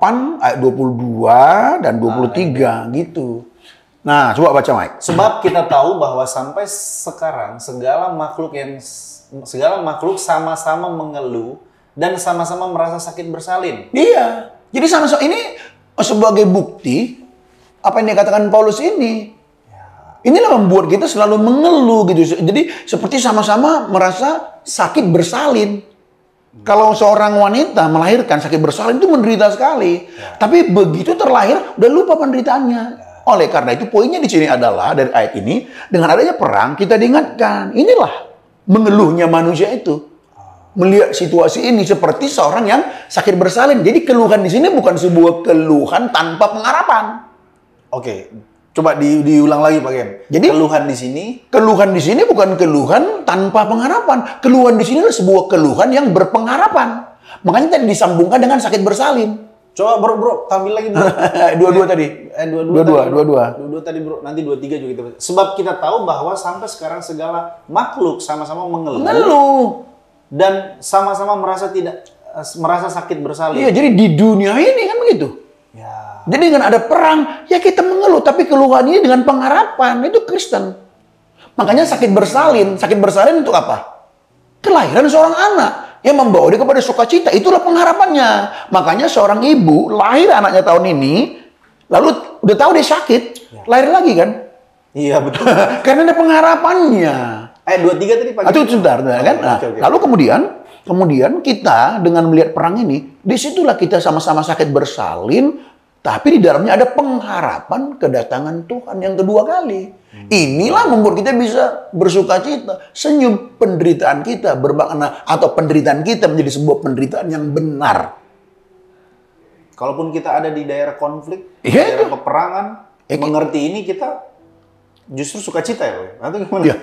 8 ayat 22 dan 23 gitu. Nah, coba baca Mike. Sebab kita tahu bahwa sampai sekarang segala makhluk sama-sama mengeluh dan sama-sama merasa sakit bersalin. Iya. Jadi sama-sama ini sebagai bukti apa yang dikatakan Paulus ini. Inilah membuat kita selalu mengeluh gitu. Jadi seperti sama-sama merasa sakit bersalin. Kalau seorang wanita melahirkan sakit bersalin itu menderita sekali. Tapi begitu terlahir udah lupa penderitaannya. Oleh karena itu poinnya di sini adalah dari ayat ini dengan adanya perang kita diingatkan. Inilah mengeluhnya manusia itu. Melihat situasi ini seperti seorang yang sakit bersalin. Jadi keluhan di sini bukan sebuah keluhan tanpa pengharapan. Oke, coba diulang lagi Pak Gem. Jadi keluhan di sini bukan keluhan tanpa pengharapan. Keluhan di sini adalah sebuah keluhan yang berpengharapan. Makanya tadi disambungkan dengan sakit bersalin. Coba bro, tampil lagi bro. Dua-dua tadi. Dua-dua tadi bro, nanti 23 juga kita. Sebab kita tahu bahwa sampai sekarang segala makhluk sama-sama mengeluh. Dan sama-sama merasa sakit bersalin. Iya, jadi di dunia ini kan begitu. Ya. Jadi dengan ada perang, ya kita mengeluh, tapi keluhan ini dengan pengharapan. Itu Kristen. Makanya sakit bersalin untuk apa? Kelahiran seorang anak yang membawa dia kepada sukacita. Itulah pengharapannya. Makanya seorang ibu lahir anaknya tahun ini, lalu udah tahu dia sakit, lahir lagi kan? Iya betul. Karena ada pengharapannya. 23 tadi Pak. Itu sebentar, kan? Nah, okay. Lalu kemudian kita dengan melihat perang ini, disitulah kita sama-sama sakit bersalin, tapi di dalamnya ada pengharapan kedatangan Tuhan yang kedua kali. Inilah membuat kita bisa bersukacita, senyum. Penderitaan kita bermakna, atau penderitaan kita menjadi sebuah penderitaan yang benar. Kalaupun kita ada di daerah konflik, Iya, daerah peperangan, mengerti ini kita justru sukacita ya Pak? Atau gimana? Ya,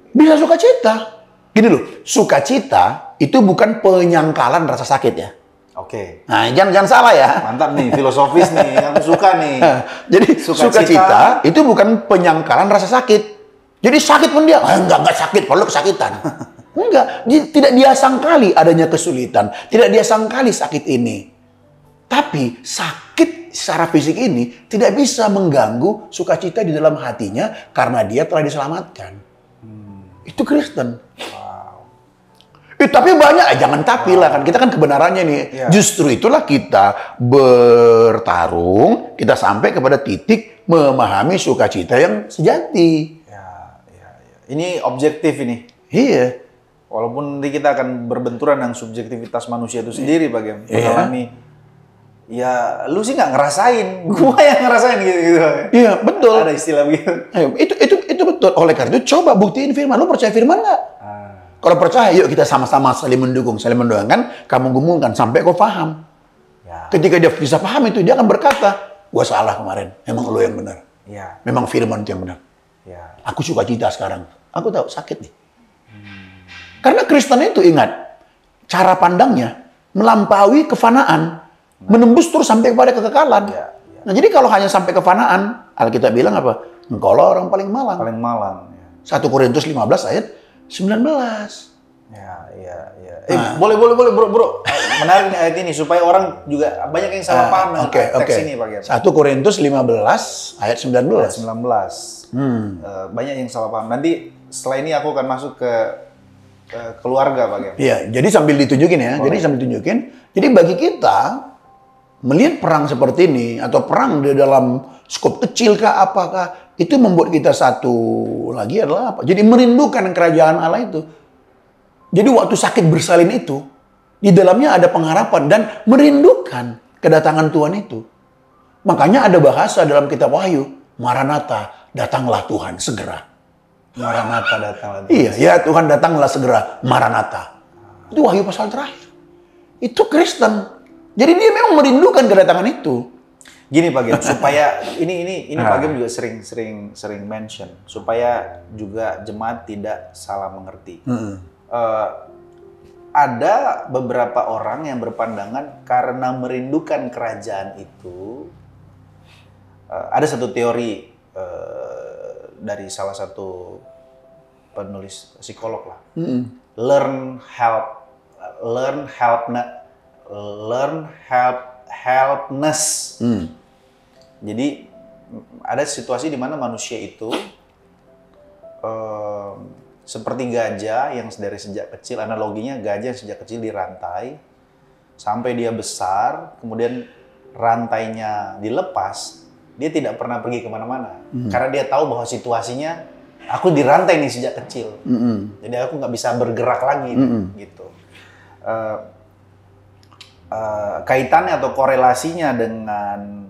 bisa sukacita. Gini loh, sukacita itu bukan penyangkalan rasa sakit ya. Oke. Nah, jangan salah ya. Mantap nih, filosofis nih, yang suka nih. Jadi sukacita itu bukan penyangkalan rasa sakit. Jadi sakit pun dia, enggak sakit, perlu kesakitan. Enggak, tidak dia sangkali adanya kesulitan, tidak dia sangkali sakit ini. Tapi sakit secara fisik ini tidak bisa mengganggu sukacita di dalam hatinya karena dia telah diselamatkan. Itu Kristen. Tapi banyak, jangan tapi lah kan. Kita kan kebenarannya nih. Ya. Justru itulah kita bertarung, kita sampai kepada titik memahami sukacita yang sejati. Ya. Ini objektif ini. Iya. Walaupun nanti kita akan berbenturan dengan subjektivitas manusia itu sendiri, Pak Gem. Mengalami, ya lu sih nggak ngerasain, gua yang ngerasain gitu. Iya, betul. Ada istilah begitu. Itu betul. Oleh karena itu coba buktiin firman. Lu percaya firman nggak? Kalau percaya, yuk kita sama-sama saling mendukung, saling mendoakan, kamu gumulkan sampai kau paham. Ya. Ketika dia bisa paham itu, dia akan berkata, gua salah kemarin, memang lo yang benar. Ya. Memang firman itu yang benar. Ya. Aku sukacita sekarang. Aku tahu sakit nih. Karena Kristen itu ingat, cara pandangnya melampaui kefanaan, menembus terus sampai kepada kekekalan. Ya. Nah, jadi kalau hanya sampai kefanaan, Alkitab bilang apa? Engkau lah orang paling malang. Paling malang. 1 Korintus 15 ayat 19. Ya. Boleh bro. Menarik nih ayat ini supaya orang juga banyak yang salah paham teks ini Pak Gem. 1 Korintus 15 ayat 19. Ayat 19. Banyak yang salah paham. Nanti setelah ini aku akan masuk ke keluarga Pak Gem. Iya, jadi sambil ditunjukin ya. Jadi bagi kita melihat perang seperti ini atau perang di dalam skop kecil kah apakah itu membuat kita satu lagi adalah apa? Jadi merindukan kerajaan Allah itu. Jadi waktu sakit bersalin itu di dalamnya ada pengharapan dan merindukan kedatangan Tuhan itu. Makanya ada bahasa dalam kitab Wahyu, Maranatha, datanglah Tuhan segera. Maranatha datanglah. Iya, ya Tuhan datanglah segera, Maranatha. Itu Wahyu pasal terakhir. Itu Kristen. Jadi dia memang merindukan kedatangan itu. Gini Pak Gem, supaya ini Pak Gem juga sering mention supaya juga jemaat tidak salah mengerti. Ada beberapa orang yang berpandangan karena merindukan kerajaan itu, ada satu teori dari salah satu penulis psikolog lah, learn helplessness. Jadi ada situasi di mana manusia itu seperti gajah yang dari sejak kecil, analoginya gajah yang sejak kecil dirantai sampai dia besar, kemudian rantainya dilepas, dia tidak pernah pergi kemana-mana karena dia tahu bahwa situasinya aku dirantai nih sejak kecil, jadi aku nggak bisa bergerak lagi, gitu. Kaitannya atau korelasinya dengan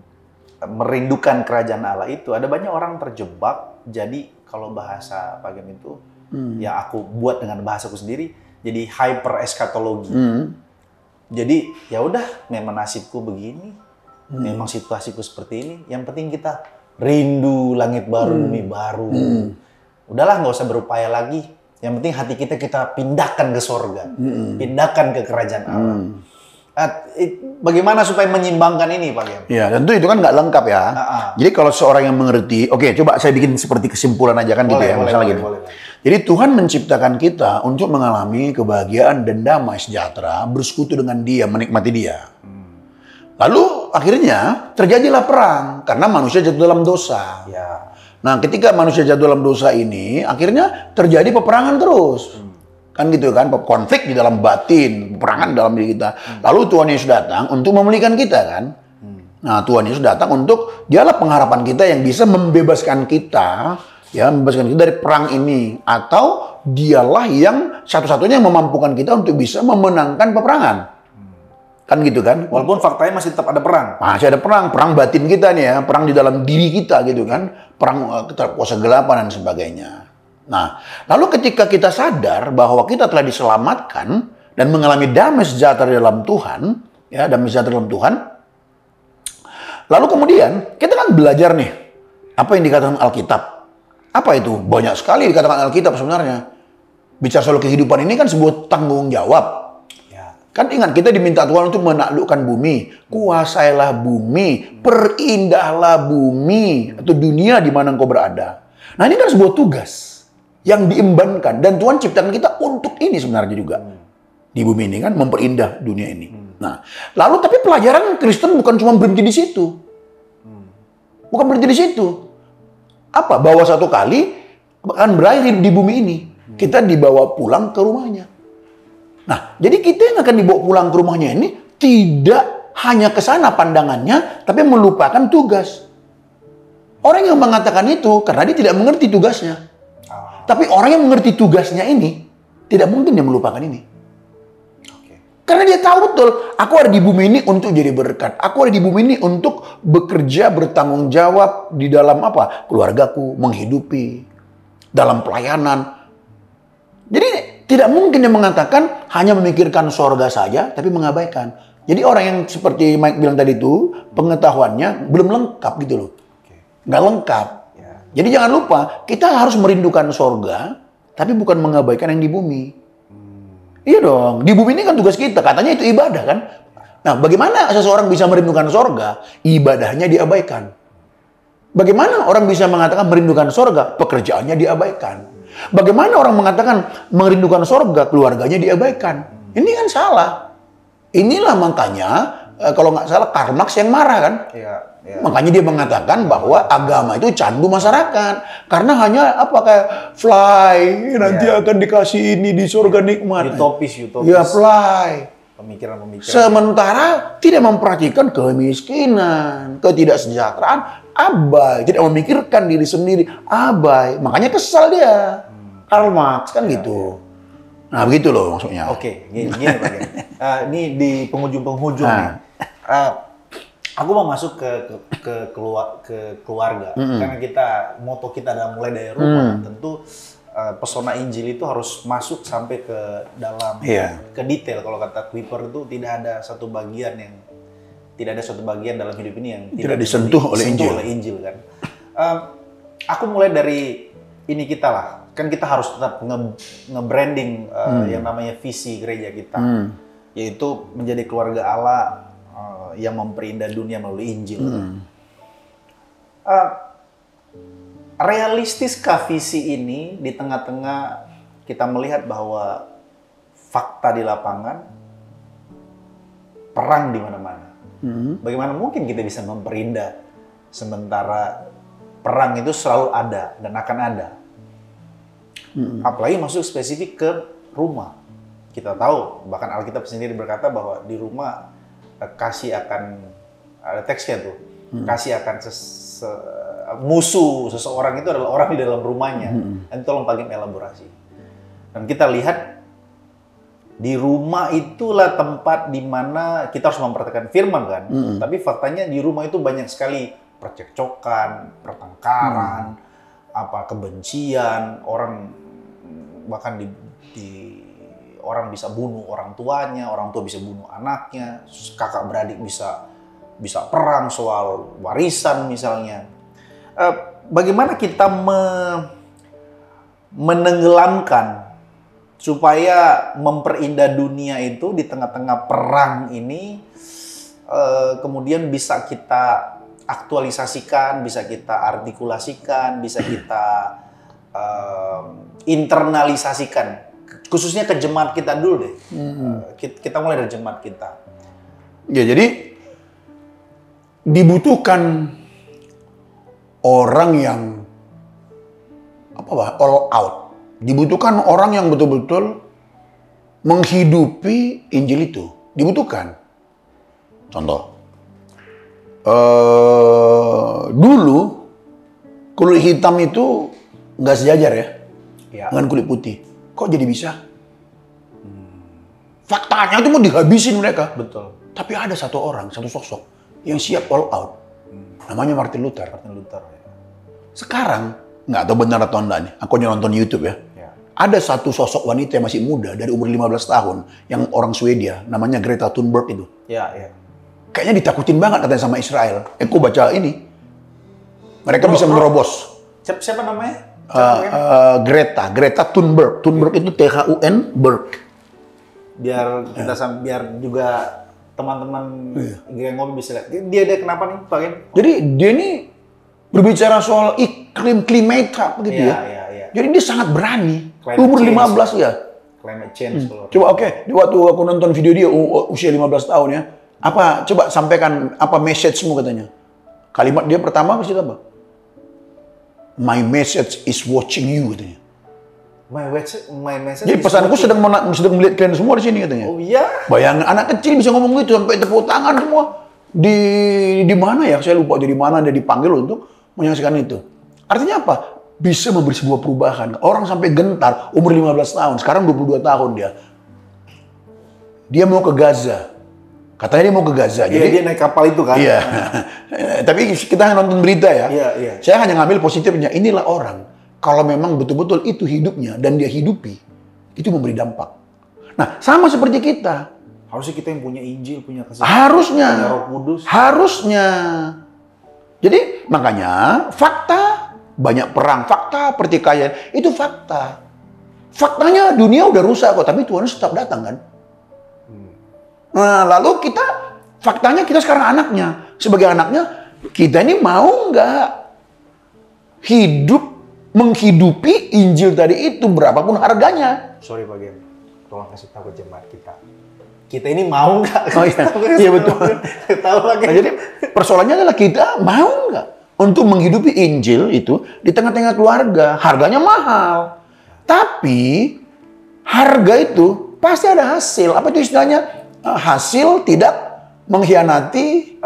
merindukan kerajaan Allah itu, ada banyak orang terjebak. Jadi kalau bahasa Pak Gem itu yang aku buat dengan bahasaku sendiri, jadi hyper eskatologi. Jadi ya udah, memang nasibku begini, memang situasiku seperti ini. Yang penting kita rindu langit baru, bumi baru. Udahlah, nggak usah berupaya lagi. Yang penting hati kita pindahkan ke sorga, pindahkan ke kerajaan Allah. Bagaimana supaya menyimbangkan ini, Pak Gem? Ya, tentu itu kan nggak lengkap ya. Jadi kalau seorang yang mengerti, oke, coba saya bikin seperti kesimpulan aja kan gitu ya, misalnya gini. Jadi Tuhan menciptakan kita untuk mengalami kebahagiaan dan damai sejahtera, bersekutu dengan Dia, menikmati Dia. Lalu akhirnya terjadilah perang karena manusia jatuh dalam dosa. Ya. Nah, ketika manusia jatuh dalam dosa ini, akhirnya terjadi peperangan terus. Kan gitu kan, konflik di dalam batin, peperangan dalam diri kita. Lalu Tuhan Yesus datang untuk memulihkan kita kan. Nah, Tuhan Yesus datang untuk, dialah pengharapan kita yang bisa membebaskan kita, ya, membebaskan kita dari perang ini. Atau dialah yang satu-satunya yang memampukan kita untuk bisa memenangkan peperangan. Kan gitu kan? Walaupun faktanya masih tetap ada perang. Masih ada perang batin kita nih ya, perang di dalam diri kita gitu kan, perang kuasa kegelapan dan sebagainya. Nah, lalu ketika kita sadar bahwa kita telah diselamatkan dan mengalami damai sejahtera dalam Tuhan, ya, damai sejahtera dalam Tuhan, lalu kemudian kita kan belajar nih, apa yang dikatakan Alkitab. Apa itu? Banyak sekali dikatakan Alkitab sebenarnya. Bicara soal kehidupan ini kan sebuah tanggung jawab. Kan ingat, kita diminta Tuhan untuk menaklukkan bumi. Kuasailah bumi, perindahlah bumi, atau dunia di mana engkau berada. Nah, ini kan sebuah tugas yang diembankan. Dan Tuhan ciptakan kita untuk ini sebenarnya juga. Di bumi ini kan, memperindah dunia ini. Nah, lalu tapi pelajaran Kristen bukan cuma berhenti di situ. Bukan berhenti di situ. Apa? Bahwa satu kali akan berakhir di bumi ini. Kita dibawa pulang ke rumahnya. Nah, jadi kita yang akan dibawa pulang ke rumahnya ini tidak hanya ke sana pandangannya, tapi melupakan tugas. Orang yang mengatakan itu karena dia tidak mengerti tugasnya. Tapi orang yang mengerti tugasnya ini, tidak mungkin dia melupakan ini. Karena dia tahu betul, aku ada di bumi ini untuk jadi berkat. Aku ada di bumi ini untuk bekerja, bertanggung jawab di dalam apa? Keluargaku, menghidupi, dalam pelayanan. Jadi tidak mungkin dia mengatakan hanya memikirkan sorga saja, tapi mengabaikan. Jadi orang yang seperti Mike bilang tadi itu, pengetahuannya belum lengkap gitu loh. Nggak lengkap. Jadi jangan lupa, kita harus merindukan sorga, tapi bukan mengabaikan yang di bumi. Iya dong, di bumi ini kan tugas kita, katanya itu ibadah kan. Nah, bagaimana seseorang bisa merindukan sorga, ibadahnya diabaikan. Bagaimana orang bisa mengatakan merindukan sorga, pekerjaannya diabaikan. Bagaimana orang mengatakan merindukan sorga, keluarganya diabaikan. Ini kan salah. Inilah makanya, kalau nggak salah, Karl Marx yang marah kan. Makanya dia mengatakan bahwa agama itu candu masyarakat. Karena hanya apa, kayak fly, nanti akan dikasih ini di surga nikmat. Utopis. Ya, fly. Pemikiran-pemikiran. Sementara tidak memperhatikan kemiskinan, ketidaksejahteraan, abai. Tidak memikirkan diri sendiri, abai. Makanya kesal dia. Karl Marx kan gitu. Nah, begitu loh maksudnya. Oke, gini Pak Gen. Ini di penghujung nih. Aku mau masuk ke keluarga. Karena moto kita adalah mulai dari rumah. Tentu pesona Injil itu harus masuk sampai ke dalam, ke detail. Kalau kata Kuiper itu tidak ada satu bagian dalam hidup ini yang tidak disentuh oleh Injil kan. Aku mulai dari ini kita lah. Kan kita harus tetap nge-branding yang namanya visi gereja kita. Yaitu menjadi keluarga Allah yang memperindah dunia melalui Injil. Realistiskah visi ini di tengah-tengah kita melihat bahwa fakta di lapangan, perang di mana-mana? Bagaimana mungkin kita bisa memperindah sementara perang itu selalu ada dan akan ada? Apalagi masuk spesifik ke rumah. Kita tahu, bahkan Alkitab sendiri berkata bahwa di rumah kasih akan, ada teksnya tuh, kasih akan musuh seseorang itu adalah orang di dalam rumahnya. Dan tolong Pak Gem elaborasi. Dan kita lihat di rumah itulah tempat di mana kita harus memperhatikan firman kan. Tapi faktanya di rumah itu banyak sekali percekcokan, pertengkaran, kebencian, orang bahkan orang bisa bunuh orang tuanya, orang tua bisa bunuh anaknya, kakak beradik bisa perang soal warisan misalnya. bagaimana kita menenggelamkan supaya memperindah dunia itu di tengah-tengah perang ini, kemudian bisa kita aktualisasikan, bisa kita artikulasikan, bisa kita internalisasikan, khususnya ke jemaat kita dulu deh. Kita mulai dari jemaat kita. Ya, jadi dibutuhkan orang yang all out. Dibutuhkan orang yang betul-betul menghidupi Injil itu. Dibutuhkan. Contoh. Dulu kulit hitam itu nggak sejajar ya dengan kulit putih. Kok jadi bisa? Faktanya itu mau dihabisin mereka. Betul. Tapi ada satu orang, satu sosok yang siap all out. Namanya Martin Luther. Sekarang, nggak tahu benar atau enggak nih, aku nonton YouTube ya. Ada satu sosok wanita yang masih muda, dari umur 15 tahun, yang orang Swedia, namanya Greta Thunberg itu. Kayaknya ditakutin banget katanya sama Israel. Aku baca ini. Mereka bisa menerobos. Siapa namanya? Greta Thunberg. Thunberg itu Thun Berg. Biar kita biar juga teman-teman yang ngopi bisa lihat. Dia kenapa nih, Pak Gen? Jadi dia ini berbicara soal iklim, climate gitu ya. Jadi dia sangat berani. Umur 15 ya. Climate change. Coba di waktu aku nonton video dia usia 15 tahun ya. Coba sampaikan apa message-mu katanya. Kalimat dia pertama apa? My message is watching you katanya. My message. Jadi pesanku sedang melihat kalian semua di sini katanya. Oh iya. Bayangin anak kecil bisa ngomong gitu sampai tepuk tangan semua. Di mana ya? Saya lupa jadi mana dia dipanggil untuk menyaksikan itu. Artinya apa? Bisa memberi sebuah perubahan. Orang sampai gentar umur 15 tahun, sekarang 22 tahun dia. Dia mau ke Gaza. Katanya dia mau ke Gaza. Jadi dia naik kapal itu kan? Iya. Tapi kita nonton berita ya. Iya. Saya hanya ngambil positifnya. Inilah orang. Kalau memang betul-betul itu hidupnya dan dia hidupi, itu memberi dampak. Nah, sama seperti kita. Harusnya kita yang punya Injil, punya kesaksian. Harusnya. Punya Roh Kudus. Harusnya. Jadi makanya fakta banyak perang, fakta pertikaian itu fakta. Faktanya dunia udah rusak kok, tapi Tuhan tetap datang kan. Nah, lalu faktanya kita sekarang anaknya. Sebagai anaknya, kita ini mau nggak menghidupi Injil tadi itu berapapun harganya. Sorry Pak Gen, tolong kasih tahu ke jemaat kita. Kita ini mau nggak? Oh iya betul. Tahu lagi. Nah, jadi persoalannya adalah kita mau nggak untuk menghidupi Injil itu di tengah-tengah keluarga. Harganya mahal. Tapi harga itu pasti ada hasil. Apa itu istilahnya? Hasil tidak mengkhianati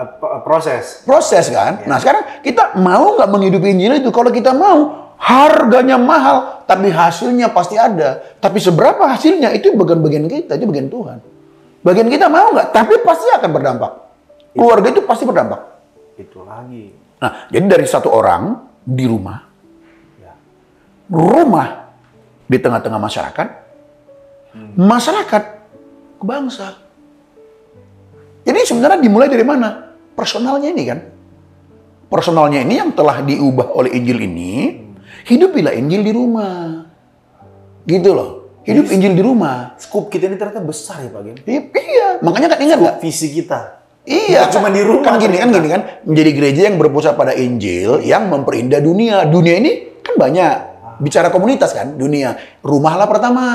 proses kan. Nah sekarang kita mau nggak menghidupi Injil itu? Kalau kita mau, harganya mahal, tapi hasilnya pasti ada. Tapi seberapa hasilnya itu bagian kita, itu bagian Tuhan. Bagian kita mau nggak? Tapi pasti akan berdampak. Keluarga itu pasti berdampak. Itu lagi. Nah jadi dari satu orang di rumah, di tengah-tengah masyarakat, masyarakat ke bangsa. Jadi sebenarnya dimulai dari mana? Personalnya ini kan. Personalnya ini yang telah diubah oleh Injil ini, hidupilah Injil di rumah. Gitu loh. Hidup Injil di rumah. Skup kita ini ternyata besar ya Pak Gen? Iya. Makanya kan ingat nggak? Visi kita. Iya. Cuma di rumah. Kan gini kan. Menjadi gereja yang berpusat pada Injil, yang memperindah dunia. Dunia ini kan banyak. Bicara komunitas kan, dunia. Rumahlah pertama.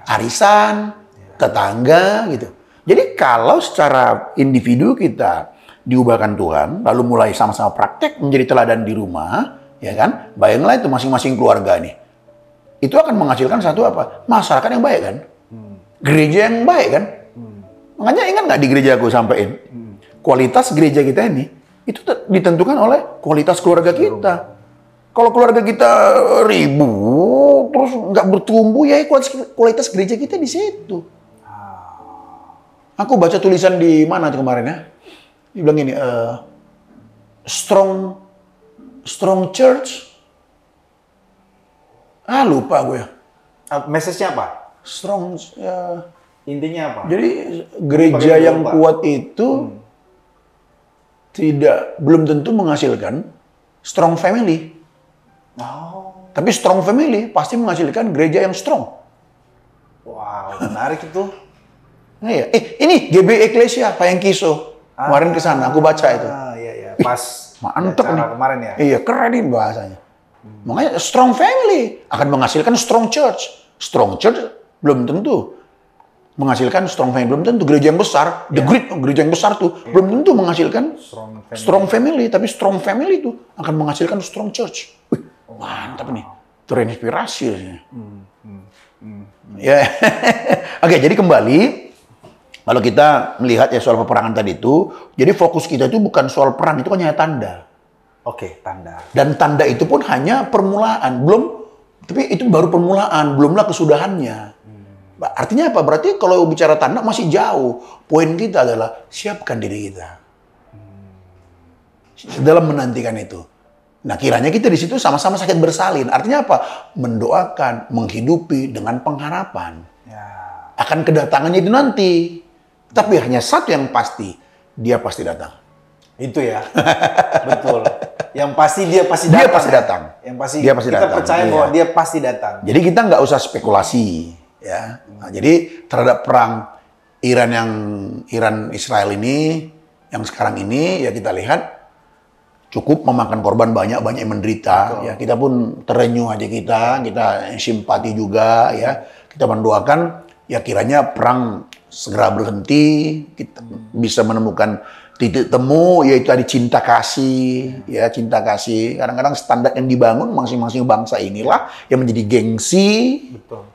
Arisan, tetangga gitu. Jadi kalau secara individu kita diubahkan Tuhan, lalu mulai sama-sama praktek menjadi teladan di rumah, ya kan? Bayanglah itu masing-masing keluarga nih. Itu akan menghasilkan satu apa? Masyarakat yang baik kan? Gereja yang baik kan? Makanya ingat nggak di gereja aku sampaikan? Kualitas gereja kita ini, itu ditentukan oleh kualitas keluarga kita. Kalau keluarga kita ribut, terus nggak bertumbuh, ya kualitas gereja kita di situ. Aku baca tulisan di mana kemarin ya? Dia bilang gini, strong church. Lupa gue ya. Message-nya apa? Strong, ya. Intinya apa? Jadi gereja yang kuat itu belum tentu menghasilkan strong family. Oh, Tapi strong family pasti menghasilkan gereja yang strong. wow, menarik itu. Nah, iya. Ini GB Ecclesia, Pak Yengkiso. Kemarin ke sana, aku baca itu. Iya. Pas Mantep acara nih. kemarin ya. Iya, keren ini bahasanya. Makanya strong family akan menghasilkan strong church. Strong church belum tentu menghasilkan strong family, belum tentu gereja yang besar, the great gereja yang besar tuh belum tentu menghasilkan strong family, tapi strong family itu akan menghasilkan strong church. Wih, mantap nih, terinspirasi. Ya, oke, jadi kembali kalau kita melihat ya soal peperangan tadi itu, jadi fokus kita itu bukan soal perang, itu hanya tanda. Oke, tanda. Dan tanda itu pun hanya permulaan, tapi itu baru permulaan, belumlah kesudahannya. Artinya apa? Berarti kalau bicara tanda masih jauh. Poin kita adalah siapkan diri kita dalam menantikan itu. Nah, kiranya kita di situ sama-sama sakit bersalin. Artinya apa? Mendoakan, menghidupi dengan pengharapan Ya. akan kedatangannya itu nanti. Tapi hanya satu yang pasti, dia pasti datang. Itu ya. Betul. Yang pasti dia pasti Dia datang. pasti datang. Yang pasti Dia pasti kita datang. percaya Iya. bahwa dia pasti datang. Jadi kita nggak usah spekulasi, ya. Nah, jadi terhadap perang Iran Israel ini, yang sekarang ini ya kita lihat cukup memakan korban banyak yang menderita. Ya kita pun terenyuh aja kita simpati juga ya. Kita mendoakan ya kiranya perang segera berhenti, kita bisa menemukan titik temu yaitu tadi cinta kasih, ya cinta kasih. Kadang-kadang standar yang dibangun masing-masing bangsa inilah yang menjadi gengsi,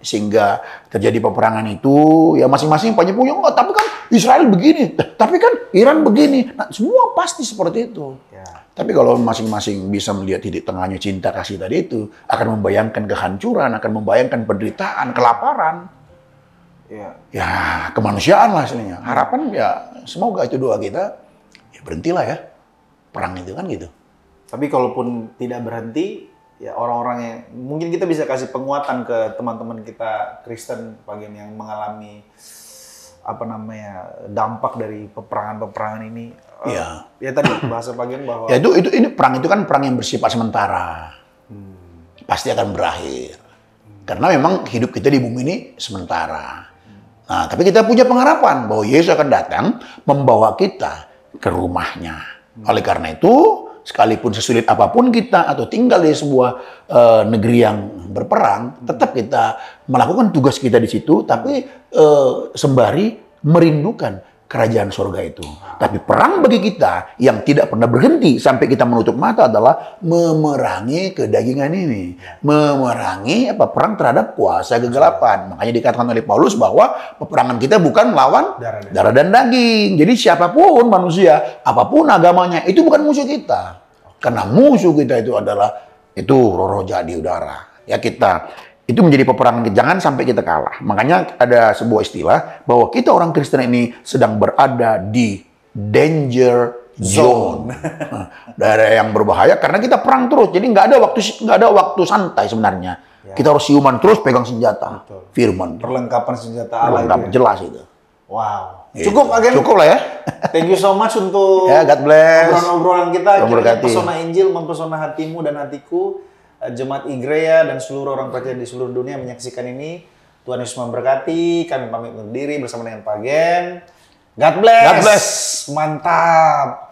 sehingga terjadi peperangan itu. Ya masing-masing punya enggak, tapi kan Israel begini, tapi kan Iran begini. Nah, semua pasti seperti itu. Ya. Tapi kalau masing-masing bisa melihat titik tengahnya cinta kasih tadi itu, akan membayangkan kehancuran, akan membayangkan penderitaan, kelaparan. Ya kemanusiaan lah hasilnya. Harapan ya semoga itu doa kita. Ya berhentilah ya perang itu kan gitu. Tapi kalaupun tidak berhenti, ya orang-orang yang mungkin kita bisa kasih penguatan ke teman-teman kita Kristen bagian yang mengalami dampak dari peperangan ini. Iya. Ya tadi bahasa bagian bahwa Ya ini perang itu kan perang yang bersifat sementara. Pasti akan berakhir. Karena memang hidup kita di bumi ini sementara. Nah, tapi kita punya pengharapan bahwa Yesus akan datang membawa kita ke rumahnya. Oleh karena itu, sekalipun sesulit apapun kita atau tinggal di sebuah negeri yang berperang, tetap kita melakukan tugas kita di situ, tapi sembari merindukan kerajaan surga itu. Tapi perang bagi kita yang tidak pernah berhenti sampai kita menutup mata adalah memerangi kedagingan ini. Memerangi perang terhadap kuasa kegelapan. Makanya dikatakan oleh Paulus bahwa peperangan kita bukan melawan darah dan daging. Jadi siapapun manusia, apapun agamanya, itu bukan musuh kita. Karena musuh kita itu adalah roh jahat di udara. Ya itu menjadi peperangan kita. Jangan sampai kita kalah. Makanya ada sebuah istilah bahwa kita orang Kristen ini sedang berada di danger zone. Daerah yang berbahaya karena kita perang terus. Jadi nggak ada waktu santai sebenarnya. Ya. Kita harus siuman terus pegang senjata. Betul. Firman. Perlengkapan senjata Allah itu. Jelas itu. Wow. Cukup agen. Cukup lah ya. Thank you so much untuk ya, God bless. obrolan kita. Memberkati. Pesona Injil mempesona hatimu dan hatiku. Jemaat Igrea dan seluruh orang percaya di seluruh dunia menyaksikan ini. Tuhan Yesus memberkati. Kami pamit undur diri bersama dengan Pak Gen. God bless. God bless. Mantap.